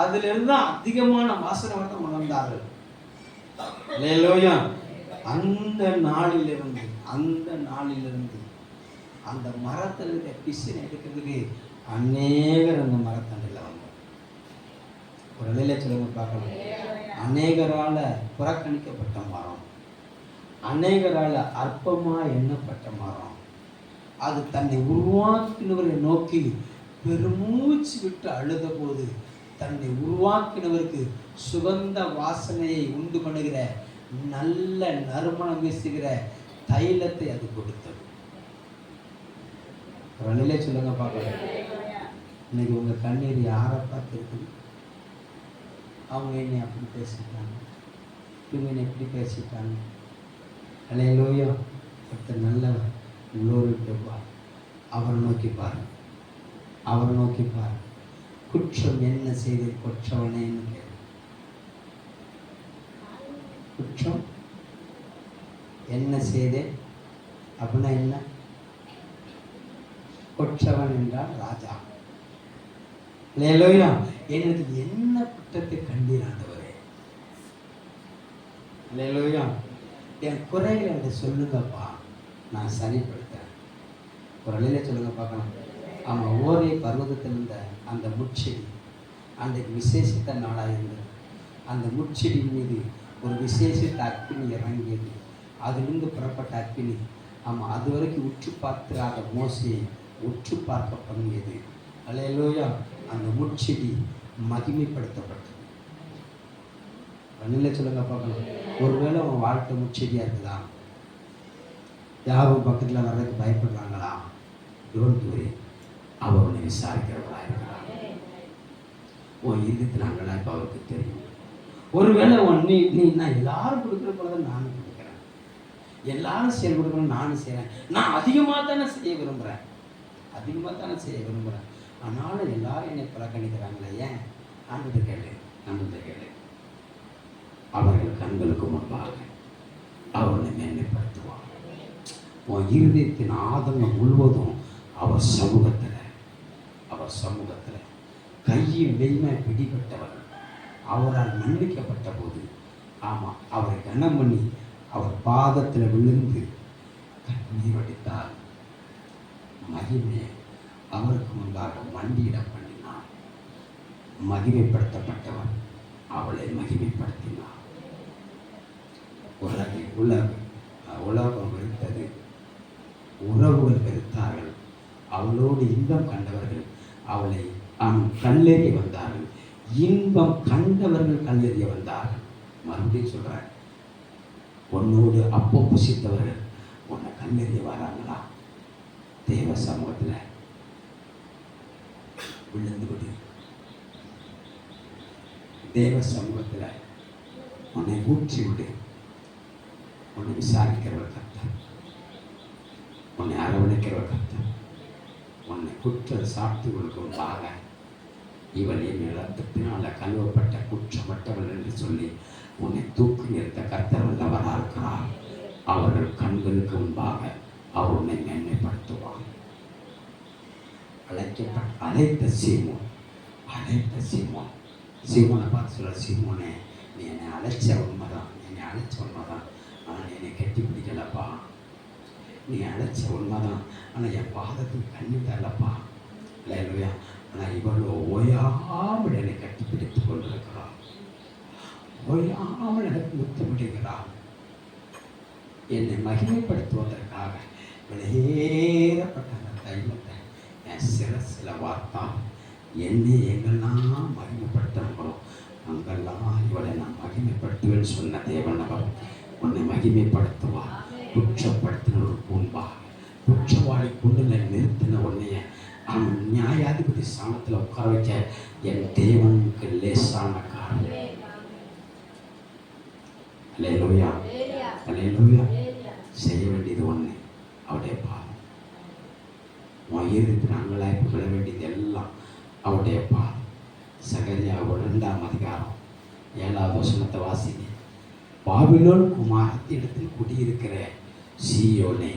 அதுல இருந்து அதிகமான வாசனை வந்து உணர்ந்தார்கள். அந்த நாளிலிருந்து அந்த மரத்தில் இருக்க பிசினை எடுக்கிறதுக்கு அநேகர் அந்த மரத்தண்டில் வந்தாங்க. ஒரு நிலையில சொல்லுங்க பார்க்கலாம். அநேகரால புறக்கணிக்கப்பட்ட மரம், அநேகரால அற்பமா எண்ணப்பட்ட மரம், அது தன்னை உருவாக்கினவரை நோக்கி பெருமூச்சு விட்டு அழுத போது தன்னை உருவாக்கினவருக்கு சுகந்த வாசனையை உண்டு பண்ணுகிற நல்ல நறுமணம் வீசுகிற தைலத்தை அது கொடுத்தது. ஒரு நிலை சொல்லுங்க பார்க்கலாம். இன்னைக்கு உங்க கண்ணீர் யாரை பார்த்து இருக்குது? அவங்க என்னை அப்படி பேசிட்டாங்க, இவங்க என்னை எப்படி பேசிட்டாங்க. அல்லேலூயா. ஒருத்தர் நல்லவர். உள்ளோருக்கு பார், அவரை நோக்கி பாரு. குற்றம் என்ன செய்து கொற்றவனேன்னு கேளு. குற்றம் என்ன செய்தேன் அப்படின்னா என்ன? கொற்றவன் என்றால் ராஜா. அல்லேலூயா. எனக்கு என்ன குற்றத்தை கண்டீராண்டவரே? அல்லேலூயா. என் குறைகளை என்று சொல்லுங்கப்பா, நான் சரிப்படுத்தேன். ஒரு நிலையில சொல்லுங்க பார்க்கலாம். ஆமாம், ஓரே பர்வதத்தில் இருந்த அந்த முட்செடி அன்றைக்கு விசேஷித்த நாளாக இருந்தது. அந்த முட்செடியின் மீது ஒரு விசேஷித்த அக்கினி இறங்கியது. அதிலிருந்து புறப்பட்ட அக்கினி ஆமாம் அது வரைக்கும் உற்று பார்த்திராத மோசையை உற்று பார்க்க பண்ணியது. அல்லேலூயா. அந்த முட்செடி மகிமைப்படுத்தப்பட்டது. பண்ணில சொல்லுங்க பார்க்கலாம். ஒருவேளை உன் வாழ்க்கை முட்செடியாக இருக்குதா? யாரும் பக்கத்தில் வர்றதுக்கு பயப்படுறாங்களா? டோன்ட் வரி, அவர் உன்னை விசாரிக்கிறவர்களாக இருக்கிறார். உன் இருக்கிறாங்களா இப்போ அவருக்கு தெரியும். ஒருவேளை நீ நான் எல்லாரும் கொடுக்குற போல தான் நானும் கொடுக்குறேன், எல்லாரும் செயல் கொடுக்கணும் நானும் செய்கிறேன். நான் அதிகமாக தானே செய்ய விரும்புகிறேன். ஆனாலும் எல்லாரும் என்னை புறக்கணிக்கிறாங்களே, ஏன்? ஆண்டவர்கிட்ட கேளு. அவர்கள் கண்களுக்கு முன்பாக அவர்களை மேன்மைப்படுத்துவார். உன் இருதயத்தின் ஆதங்கம் முழுவதும் அவர் சமூகத்தில் கையில் வெய்மை பிடிபட்டவர்கள் அவரால் மன்னிக்கப்பட்ட போது ஆமாம் அவரை கனம் பண்ணி அவர் பாதத்தில் விழுந்து கண்ணீர் வடித்தார். மகிமை அவருக்கு முன்பாக மண்டியிட பண்ணினார். மகிமைப்படுத்தப்பட்டவர் அவளை மகிமைப்படுத்தினார். உலகம் வெறுத்தது, உறவுகள் வெறுத்தார்கள். அவளோடு இன்பம் கண்டவர்கள் அவளை கல்லெறிய வந்தார்கள். இன்பம் கண்டவர்கள் கல்லெறிய வந்தார்கள். மறுபடியும் சொல்றார், உன்னோடு அப்போ புசித்தவர்கள் உன்னை கல்லெறிய வராங்களா? தேவ சமூகத்தில் விழுந்து விடு. தேவ சமூகத்தில் உன்னை ஊற்றி விடு. உன்னை விசாரிக்கிறவர் கர்த்தர், உன்னை அரவணைக்கிறவர் கர்த்தர், உன்னை குற்ற சாட்டுகளுக்கு முன்பாக இவள் என் இரத்தத்தினால கழுவப்பட்ட குற்றமற்றவள் என்று சொல்லி உன்னை தூக்கி நிறுத்த கர்த்தர் வல்லவராக இருக்கிறார். அவர்கள் கண்களுக்கு முன்பாக அவர் உன்னை மேன்மைப்படுத்துவார். அழைத்த சீமோன் சீமோனை பார்த்து சொல்ல, சீமோனே, நீ என்னை அழைச்ச உண்மைதான், ஆனால் நீ என்னை கட்டி பிடிக்கலப்பா. நீ அழைச்ச உண்மைதான், ஆனால் என் பாதத்துக்கு கண்ணி தரலப்பா. இல்லையா? ஆனால் இவ்வளோ ஓயாமல் என்னை கட்டி பிடித்து கொண்டிருக்கிறான், ஓயாமல் எனக்கு முத்தமிடுகிறான். என்னை மகிமைப்படுத்துவதற்காக வெளியேறப்பட்ட அந்த தைலத்தை என் சிரசில் வார்த்தான். என்னை எங்கெல்லாம் மகிமைப்படுத்தணும் அங்கெல்லாம் இவளை நான் மகிமைப்படுத்துவேன்னு சொன்ன தேவன் அவர் உன்னை மகிமைப்படுத்துவார். குற்றப்படுத்தினருக்கு முன்பாக குற்றவாளி கொண்டு நிறுத்தின உன்னைய அவன் நியாயாதிபதி ஸ்தானத்தில் உட்கார வைக்க என் தேவனுக்கு லேசான காரணம். அல்லேலூயா, அல்லேலூயா. செய்ய வேண்டியது ஒன்று, அவருடைய பாதம். உயிருக்கு நாங்களாய் புகழ வேண்டியது எல்லாம் அவருடைய பாதம். சகரியா 2ஆம் அதிகாரம் 7வது வசனத்தை வாசிங்க. பாபிலோன் குமாரத்தி இடத்தில் குடியிருக்கிற சீயோனே,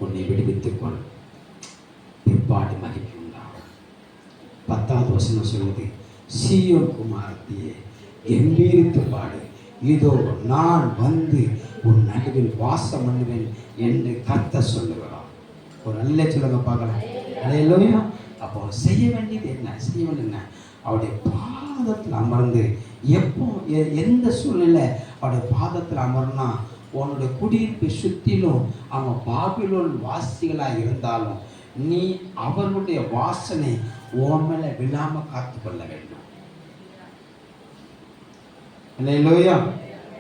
உன்னை விடுவித்துக்கொள், பிற்பாடு மகிழ்ச்சி உண்டாகும். 10வது வசனம் சொல்லுது, சீயோன் குமாரத்தியே கம்பீரித்து பாடு, இதோ நான் வந்து உன் நடுவில் வாசம் பண்ணுவேன் என்று கர்த்தர் சொல்லுகிறார். ஒரு நல்ல சொல்லுங்க பார்க்கலாம். அல்லேலூயா. அப்போ செய்ய வேண்டியது என்ன? அவருடைய பாதத்தில் அமர்ந்து, எப்போ எந்த சூழ்நிலை அவருடைய பாதத்தில் அமர்னா, உன்னுடைய குடியிருப்பை சுற்றிலும் அவங்க பாபிலோன் வாசிகளாக இருந்தாலும் நீ அவர்களுடைய வாசனை உன் மேலே விழாமல் காத்து கொள்ள வேண்டும். அல்லேலூயா,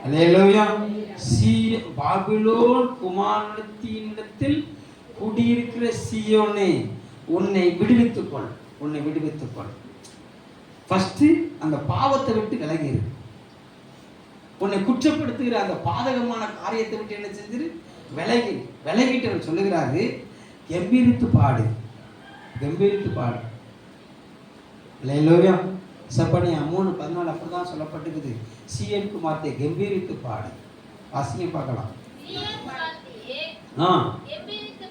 அல்லேலூயா. பாபிலோன் குமாரத்தினிடத்தில் குடியிருக்கிற சீயோனே, உன்னை விடுவித்துக்கொள். ஃபர்ஸ்ட் அந்த பாவத்தை விட்டு விலகிரு. உன்னை குற்றப்படுத்துகிற அந்த பாதகமான காரியத்தை விட்டு என்ன செஞ்சிரு? விலகிட்டு அவர் சொல்லுகிறாரு, கம்பீரித்து பாடு. அல்லேலூயா. செப்பனியா 3:14 அப்படிதான் சொல்லப்பட்டிருக்குது. சீயோன் குமாரத்தியே கம்பீரித்து பாடு. வாசிங்க பார்க்கலாம்.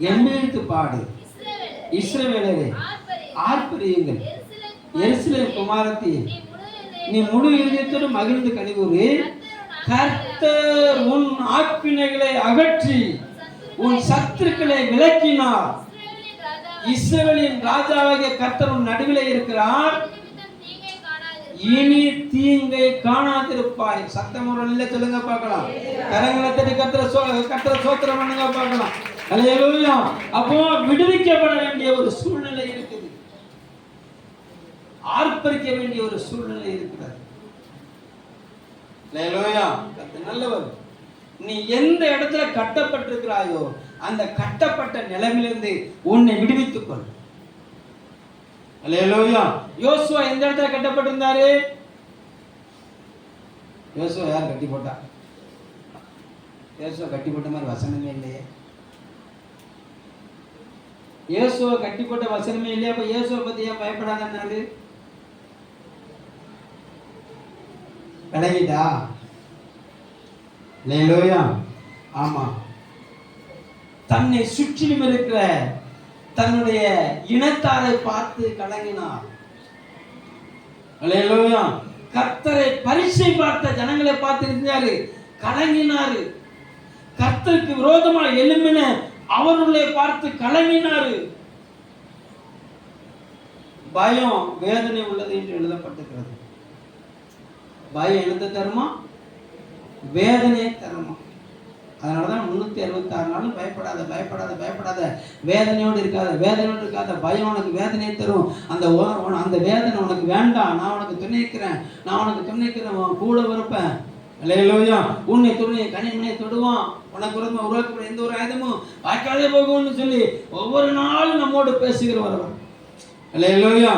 கம்பீரித்து பாடு, இஸ்ரவேலரே ஆர்ப்பரியுங்கள், எருசலேம் குமாரத்தியே நீ முழு இதயத்தோடு மகிழ்ந்து கனிகூறு. கர்த்தர் உன் ஆக்கினைகளை அகற்றி உன் சத்துருக்களை விலக்கினார். இஸ்ரவேலின் ராஜாவாகிய கர்த்தர் உன் நடுவிலே இருக்கிறார், இனி தீங்கை காணாதிருப்பாய். சத்தம் ஒரு நல்ல சொல்லுங்க பார்க்கலாம். கரங்களை தட்டி கர்த்தரை ஸ்தோத்திரம் பண்ணுங்க பார்க்கலாம். அல்லேலூயா. அப்போ விடுவிக்கப்பட வேண்டிய ஒரு சூழ்நிலை இருக்குது, ஆர்ப்பரிக்க வேண்டிய ஒரு சூழ்நிலை இருக்கிறது. அல்லேலூயா. கர்த்தர் நல்லவர். நீ எந்த இடத்துல கட்டப்பட்டிருக்கிறாயோ அந்த கட்டப்பட்ட நிலைமையிலிருந்து உன்னை விடுவித்துக்கொள். அல்லேலூயா. யோசுவா எந்த இடத்துல கட்டப்பட்டிருந்தாரு? யோசுவா யார் கட்டி போட்டா? யோசுவா கட்டி போட்ட மாதிரி வசனமே இல்லையே. இயேசுவை கட்டி போட்ட வசனமே இல்லையா? அப்ப இயேசுவை பத்தி ஏன் பயப்படாதன்னாரு? விளங்கிட்டா? அல்லேலூயா. ஆமா, தன்னை சுற்றிலும் இருக்கிற தன்னுடைய இனத்தாரை பார்த்து கலங்கினார். அல்லேலூயா. கர்த்தரை பரீட்சை பார்த்த ஜனங்களை பார்த்து இருந்தாரு, கலங்கினாரு. கர்த்தருக்கு விரோதமாக எழும்பின அவர்களை பார்த்து கலங்கினாரு. பயம் வேதனை உள்ளது என்று எழுதப்பட்டிருக்கிறது. பயம் எழுத தருமா? வேதனை தருமா? அதனாலதான் 366 நாளும் பயப்படாத, வேதனையோடு இருக்காத. பயம் உனக்கு வேதனையை தரும். அந்த வேதனை உனக்கு வேண்டாம். நான் உனக்கு துணைக்கிறேன், உன் கூட இருப்பேன். அல்லேலூயா. உன்னை துணை கனிமனையை தொடுவான், உனக்கு உருவாக்கப்பட எந்த ஒரு ஆயுதமும் வாய்க்காலே போகும்னு சொல்லி ஒவ்வொரு நாளும் நம்மோடு பேசுகிறவர் அவர். அல்லேலூயா.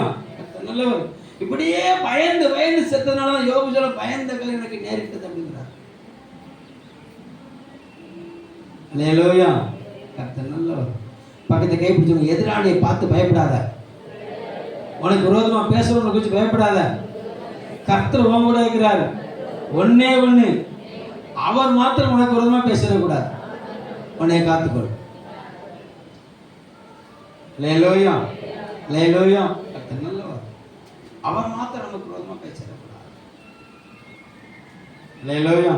நல்லவர். இப்படியே பயந்து செத்ததுனாலதான் யோபு சொல்ல, பயந்த கல் எனக்கு நேரிட்டது அப்படிங்கிறார். அல்லேலூயா. கர்த்தர் நல்லவர். பக்கத்தை கைப்பிடிச்சவங்க, எதிராளியை பார்த்து பயப்படாத. உனக்கு விரோதமா பேசுறவங்களை குறித்து பயப்படாத. கர்த்தர் உன் கூட இருக்கிறார். ஒன்னே ஒண்ணு, அவர் மாத்திரம் உனக்கு விரோதமா பேசிடக்கூடாது. உன்னை காத்துக்கொள். அல்லேலூயா, அல்லேலூயா. கர்த்தர் நல்லவர். அவர் மாத்திரம் நமக்கு விரோதமா பேசிடக்கூடாது. அல்லேலூயா.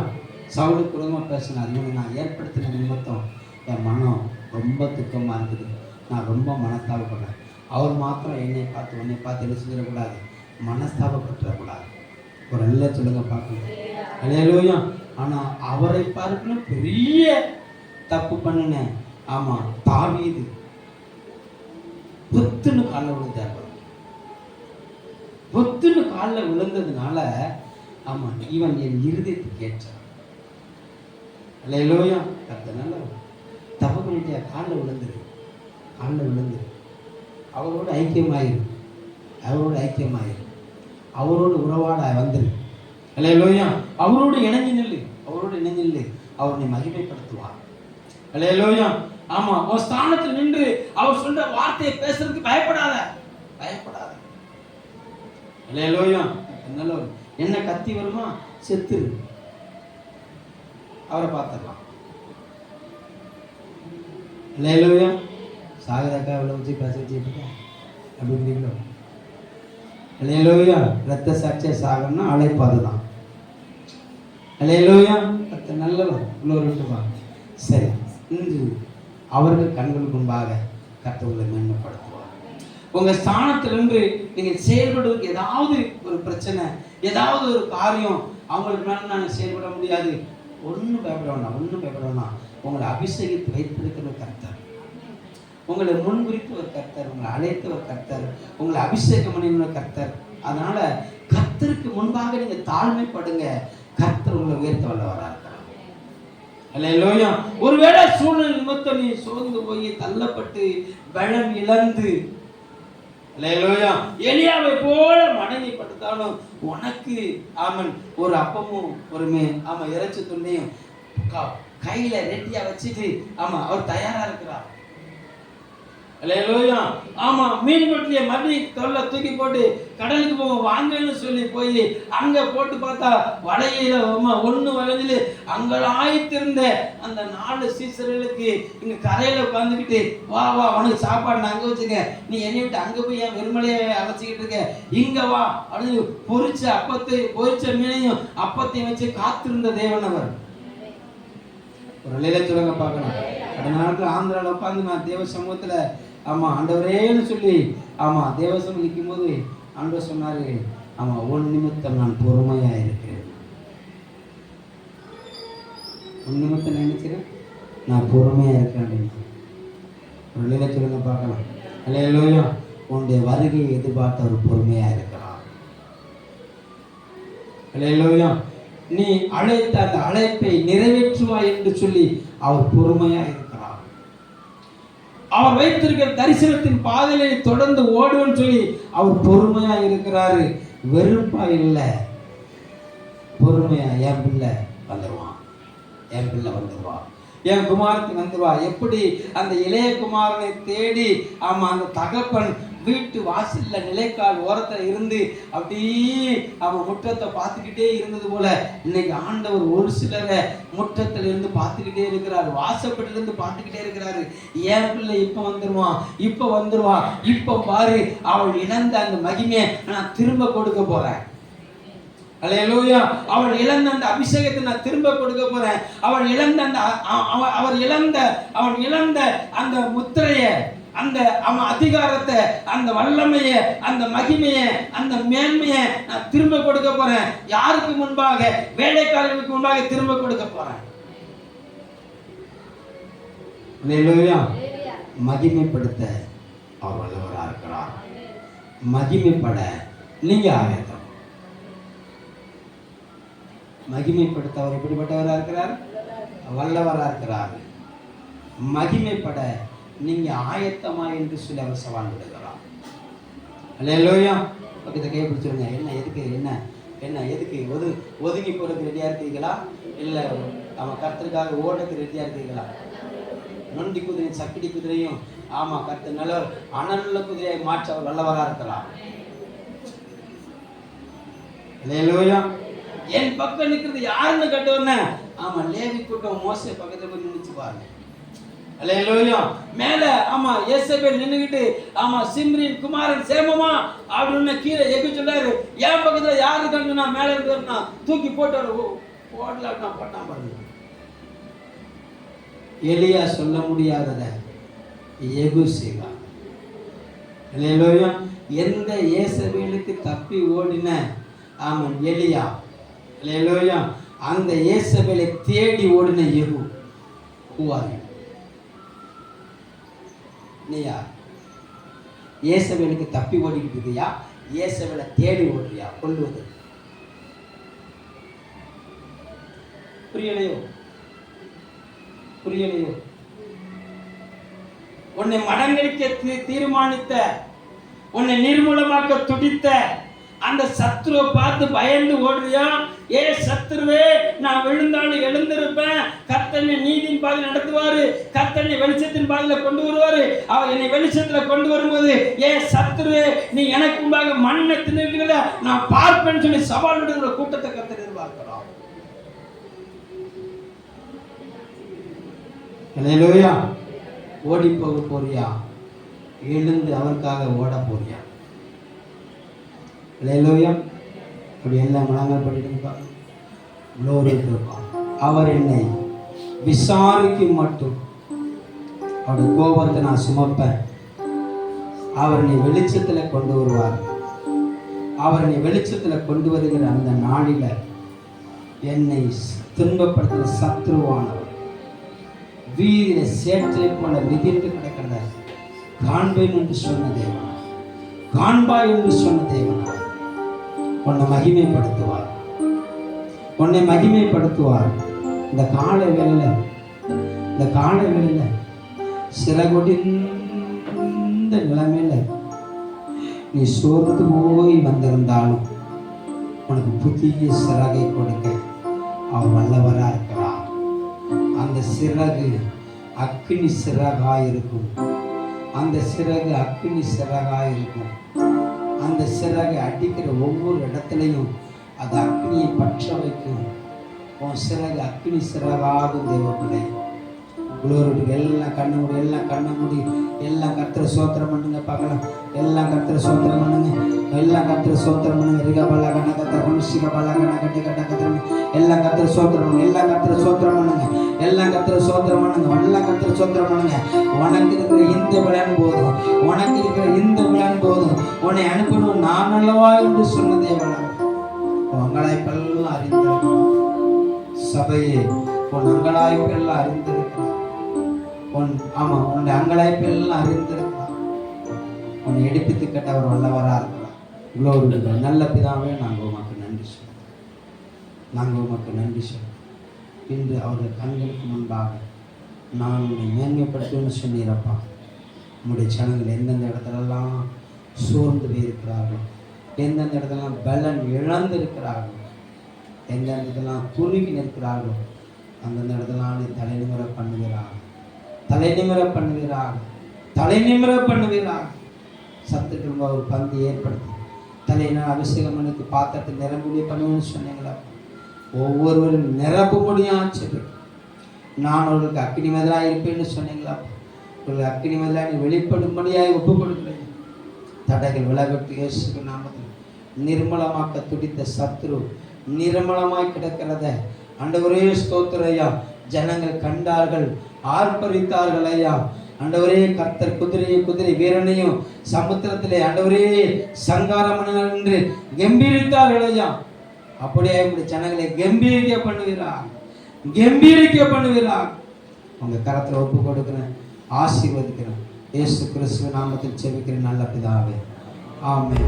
சவுலுக்கு விரோதமா பேசினார். இவனை நான் ஏற்படுத்தின நிமித்தம் என் மனம் ரொம்ப துக்கமா இருக்குது, நான் ரொம்ப மனஸ்தாபப்படுறேன். அவர் மாத்திரம் என்னை பார்த்து உன்னை பார்த்து என்ன செஞ்சிடக்கூடாது, மனஸ்தாபப்பட்டுறக்கூடாது. ஒரு நல்ல சொல்லுங்க பார்க்கணும். அல்லேலூயா. ஆனால் அவரை பார்க்கணும் பெரிய தப்பு பண்ணினேன். ஆமாம், தாவீது பொத்துன்னு காலில் விழுந்தார். பொத்துன்னு காலில் விழுந்ததுனால ஆமாம், இவன் என் இருதயத்துக்கு ஏற்றான். அல்லேலூயா. அதனால தப்பு பண்ணிட்டியா, காலில் விழுந்துரு, காலில் விழுந்துரு. அவரோடு ஐக்கியமாயிரு, அவரோடு ஐக்கியமாயிரு, அவரோடு உறவாட வந்துரு. அல்லேலூயா. அவரோடு இணைஞ்சு நில்லு, அவரோடு இணைஞ்சு நில்லு. அவரை மகிமைப்படுத்துவார். அல்லேலூயா. ஆமா, ஒரு ஸ்தானத்தில் நின்று அவர் சொல்ற வார்த்தையை பேசுறதுக்கு பயப்படாத, பயப்படாத. அல்லேலூயா. என்ன கத்தி வருமா, செத்துரு, அவரை பார்த்துடலாம். அல்லேலூயா. சாகரக்கா இவ்வளோ வச்சு பேச வச்சுட்டு அப்படிங்களோ. அல்லேலூயா. ரத்த சாட்சியை சாகணும்னா அழைப்பாது தான். அல்லேலூயா. நல்லவர் உள்ளவருவா. சரி, இன்று அவர்கள் கண்களுக்கு முன்பாக கர்த்தர்களை மேன்மைப்படுத்துவார். உங்க ஸ்தானத்திலிருந்து நீங்க செயல்படுவதற்கு ஏதாவது ஒரு பிரச்சனை, ஏதாவது ஒரு காரியம் அவங்களுக்கு மேல நான் செயல்பட முடியாது, ஒன்றும் பயப்பட வேண்டாம், ஒன்றும் பயப்பட வேண்டாம். உங்களை அபிஷேகித்து வைத்திருக்கிற கர்த்தர், உங்களை முன்குறித்து ஒரு கர்த்தர், உங்களை அழைத்த ஒரு கர்த்தர், உங்களை அபிஷேகம் பண்ணின கர்த்தர். அதனால கர்த்தருக்கு முன்பாக நீங்க தாழ்மைப்படுங்க, கர்த்தர் உங்களை உயர்த்த வல்லவராக இருக்கிறார். அல்லேலூயா. ஒருவேளை சூழ்நிலை நிமித்தம் நீ சோர்ந்து போய் தள்ளப்பட்டு பலம் இழந்து, அல்லேலூயா, எலியாவை போல மனைவி படுத்தாலும் உனக்கு ஆமன் ஒரு அப்பமும் ஒரு இறைச்சி துண்டையும் கையில ரெட்டியா வச்சுட்டு ஆமா அவர் தயாரா இருக்கிறார். அல்லேலூயா. ஆமா, மீன் கொட்டிய மதி தொல்லை தூக்கி போட்டு கடலுக்கு போக வாங்கன்னு சொல்லி போய் அங்க போட்டு பார்த்தா வலையில ஒண்ணு வளைஞ்சு அங்கலாய்த்திருந்த அந்த 4 சீசர்களுக்கு இங்க கரையில உட்காந்துக்கிட்டு வா வா உனக்கு சாப்பாடு நான் அங்க வச்சுக்க, நீ என்னை விட்டு அங்க போய் என் வெறுமலையை அழைச்சிக்கிட்டு இருக்க, இங்க வா அப்படின்னு பொரிச்ச மீனையும் அப்பத்தையும் வச்சு காத்திருந்த தேவன் அவர். ஒரு நிலை சொல்லுங்க பார்க்கணும். அதனால ஆந்திராவில் உட்காந்து நான் தேவ சமூகத்துல ஆமா ஆண்டவரேன்னு சொல்லி ஆமா தேவ சமூகம் நிற்கும் போது ஆண்டவர் சொன்னாரு, ஆமா உன் நிமித்தம் நான் பொறுமையா இருக்கிறேன், உன் நிமித்தம் நினைக்கிறேன் நான் பொறுமையா இருக்கிறேன் அப்படின்னு ஒரு நிலை சொல்லுங்க பார்க்கலாம். அல்லேலூயா. உன்னுடைய வருகையை எதிர்பார்த்து அவர் பொறுமையா இருக்கிறார். அல்லேலூயா. நீ அழைத்த அந்த அழைப்பை நிறைவேற்றுவாய் என்று சொல்லி அவர் பொறுமையா இருக்கிறார். அவர் வைத்திருக்கிற தரிசனத்தின் பாதையை தொடர்ந்து ஓடுவோன்னு சொல்லி அவர் பொறுமையா இருக்கிறாரு. வெறுப்பா இல்லை, பொறுமையா என் பிள்ளை வந்துடுவான், என் பிள்ளை வந்துடுவான், என் குமாரத்தை வந்துடுவா. எப்படி அந்த இளைய குமாரனை தேடி ஆமா அந்த தகப்பன் வீட்டு வாசல்ல நிலைக்கால் ஓரத்துல இருந்து அப்படியே அவன் முற்றத்தை பார்த்துக்கிட்டே இருந்தது போல இன்னைக்கு ஆண்டவர் ஒரு சிலரை முற்றத்துல இருந்து பார்த்துக்கிட்டே இருக்கிறாரு, வாசப்படில இருந்து பார்த்துக்கிட்டே இருக்கிறாரு. என் பிள்ளை இப்ப வந்துருவான், இப்ப வந்துருவான், இப்ப பாரு அவள் இழந்த அந்த மகிமையை நான் திரும்ப கொடுக்க போறேன். அல்லேலூயா. அவள் இழந்த அந்த அபிஷேகத்தை நான் திரும்ப கொடுக்க போறேன். அவள் இழந்த அந்த அவன் இழந்த அந்த முத்திரையை, அந்த அவன் அதிகாரத்தை, அந்த வல்லமையை, அந்த மகிமையை, அந்த மேன்மையை நான் திரும்ப கொடுக்க போறேன். யாருக்கு முன்பாக? வேலைக்காரர்களுக்கு முன்பாக திரும்ப கொடுக்க போறேன். அல்லேலூயா. மகிமைப்படுத்த அவர் வல்லவராக இருக்கிறார். மகிமைப்பட நீங்க ஆயத்தம். மகிமைப்படுத்த அவர் எப்படிப்பட்டவராக இருக்கிறார்? வல்லவராக இருக்கிறார். மகிமைப்பட நீங்க ஆயத்தமா என்று சொல்லி அவர் சவால் விடுகிறார். அல்லேலூயா. பக்கத்தை கை பிடிச்சிருங்க. என்ன எதுக்கு ஒதுங்கி போறதுக்கு ரெடியா இருக்கீங்களா? இல்லை அவன் கர்த்தருக்காக ஓடுறதுக்கு ரெடியா இருக்கீங்களா? நொண்டி குதிரையும் சக்கிடி குதிரையும் ஆமா கர்த்தர் நல்லவர் அனல்ல குதிரையை மாற்ற அவர் வல்லவராக இருக்கிறார். அல்லேலூயா. என் பக்கம் நிற்கிறது யாருன்னு கேட்டோன்னே, ஆமா லேவி கூட்டம் மோசே பக்கத்துல போய் நின்னுச்சு பாருங்க. அல்லேலூயா. மேல ஆமா யேசபேல் நின்னுகிட்டு ஆமா சிம்ரின் குமாரன் சேமமா அப்படின்னு கீழே எங்க சொல்லாரு. என் பக்கத்துல யாரு இருக்காங்கன்னா மேல இருக்கிறா தூக்கி போட்டு போடலாம் பண்ணாம பாருங்க. எலியா சொல்ல முடியாதத எகு செய்வார். அல்லேலூயா. எந்த யேசபேலுக்கு தப்பி ஓடின ஆமன் எலியா, அல்லேலூயா, அந்த யேசபேலை தேடி ஓடின எகு. நீயா யேசபேலுக்கு தப்பி ஓடிக்கிட்டு இருக்கியா, யேசபேலை தேடி ஓடுறியா கொல்லுவது? புரியலையோ? புரியலையோ? உன்னை மடங்கடிக்க தீர்மானித்த, உன்னை நிர்மூலமாக்க துடித்த அந்த சத்துருவை பார்த்து பயந்து ஓடுறியா? ஏ சத்துருவே, நான் விழுந்தாலும் எழுந்திருப்பேன், கர்த்தர் நீதியின் பாதையில் நடத்துவாரு, கர்த்தர் வெளிச்சத்தின் பாதையில கொண்டு வருவாரு. அவர் என்னை வெளிச்சத்துல கொண்டு வரும்போது ஏ சத்துருவே, நீ எனக்கு முன்பாக மண்ணை தின்னுகிறத நான் பார்ப்பேன்னு சொல்லி சவால் விடுகிற கூட்டத்தை கர்த்தர் எதிர்பார்க்கிறார். அல்லேலூயா. ஓடி போக போறியா, எழுந்து அவருக்காக ஓட போறியா? அல்லேலூயா. அப்படி எல்லாம் மனங்கள் பண்ணிட்டு அவர் என்னை விசாரிக்கும் மட்டும் அவருடைய கோபத்தை நான் சுமப்பேன். அவர் என்னை வெளிச்சத்துல கொண்டு வருவார். அவர் என்னை வெளிச்சத்துல கொண்டு வருகிற அந்த நாளில என்னை துன்பப்படுத்துகிற சத்ருவானவர் வீதியில சேற்றை போல மிதித்து கிடக்கிறத காண்பேன் என்று சொன்ன தேவன், காண்பாய் என்று சொன்ன தேவன் உன்னை மகிமைப்படுத்துவார். உன்னை மகிமைப்படுத்துவார். இந்த கால வேளையில சிறகொடிந்த நிலைமையில நீ சோர்ந்து போய் வந்திருந்தாலும் உனக்கு புதிய சிறகை கொடுக்க அவர் வல்லவரா இருக்கிறார். அந்த சிறகு அக்கினி சிறகாயிருக்கும். அந்த சிறகு அக்கினி சிறகாயிருக்கும். அந்த சிறகை அடிக்கிற ஒவ்வொரு இடத்துலையும் அது அக்னியை பற்ற வைக்கும். உன் சிறகு அக்னி சிறகாகும் தேவப்பிள்ளை. குளோருக்கு எல்லாம் கண்ணு மூடி, எல்லாம் கண்ணை மூடி, எல்லாம் கர்த்தரை சோத்திரம் பண்ணுங்க பார்க்கலாம். எல்லாம் கர்த்தரை சோத்திரம் பண்ணுங்க, எல்லாம் கர்த்தரை சோத்திரம் பண்ணுங்க. ரிகா பல்லா கண்ண கத்த குணிசிக பல்லா கண்ண கட்டி கட்ட கத்திரம் எல்லாம் கர்த்தரை சோத்திரம் பண்ணுங்க. எல்லாம் கர்த்தரை சோத்திரம் பண்ணுங்க, எல்லாம் கர்த்தரை சோத்திரம் பண்ணுங்க, எல்லாம் கர்த்தரை சோத்திரம் பண்ணுங்க. உனக்கு இருக்கிற இந்த விளையாண்டு போதும், உனக்கு இருக்கிற இந்த விளையாண்டு போதும். உன்னை அனுப்பணும் நான் நல்லவா என்று சொன்ன தேவன் அங்கலாய்ப்பெல்லாம் அறிந்திருக்கிறார். சபையே உன் அங்கலாய்ப்பெல்லாம் அறிந்திருக்கிறார். உன்னுடைய அங்கலாய்ப்பெல்லாம் அறிந்திருக்கிறார். உன்னை எடுப்பித்து கட்ட அவர் வல்லவரா இருக்கிறார். இவ்வளோ நல்ல பிதாவே நாங்கள் உமக்கு நன்றி சொல்றோம். நாங்கள் உமக்கு நன்றி சொல்றோம். இன்று அவர்கள் கண்களுக்கு முன்பாக நான் உன்னை மேன்மைப்படுத்துன்னு சொன்னீரப்பா. நம்முடைய ஜனங்கள் எந்தெந்த இடத்துலலாம் சோர்ந்து போயிருக்கிறார்கள், எந்தெந்த இடத்துலாம் பலன் இழந்து இருக்கிறார்கள், எந்தெந்த இடத்துலாம் துருகி நிற்கிறார்கள், அந்தந்த இடத்துலாம் நீ தலைநிமிர பண்ணுகிறார்கள், தலைநிமிர பண்ணுகிறார்கள், தலைநிமிர பண்ணுகிறார்கள். சத்துக்கு ஒரு பந்து ஏற்படுத்தி தலையினால் அபிஷேகம் பண்ணிக்கு பாத்திரத்தை நிரம்புடைய பண்ணுவேன்னு சொன்னீங்களா? ஒவ்வொருவரும் நிரப்ப முடியாது. நான் அவர்களுக்கு அக்கினி மதிலாக இருப்பேன்னு சொன்னீங்களா? அவர்களுக்கு அக்கினி மதிலாக நீ வெளிப்படும்படியாக ஒப்புக் கொடுக்கிறேன். தடைகள் விலகட்டு இயேசுவின் நாமத்தில். நிர்மலமாக்க துடித்த சத்ரு நிர்மலமாய் கிடக்கிறத ஆண்டவரே ஸ்தோத்திரம் ஐயா. ஜனங்கள் கண்டார்கள், ஆர்ப்பரித்தார்கள் ஐயா. ஆண்டவரே கர்த்தர் குதிரை வீரனையும் சமுத்திரத்திலே ஆண்டவரே சங்காரம் என்று கம்பீரித்தார்கள் ஐயா. அப்படியே இப்படி ஜனங்களை கம்பீரிக்க பண்ணுகிறார். உங்க கரத்துல ஒப்பு கொடுக்கிறேன், ஆசீர்வதிக்கிறேன். இயேசு கிறிஸ்துவின் நாமத்தில் ஜெபிக்கிறேன் நல்ல பிதாவே, ஆமென்.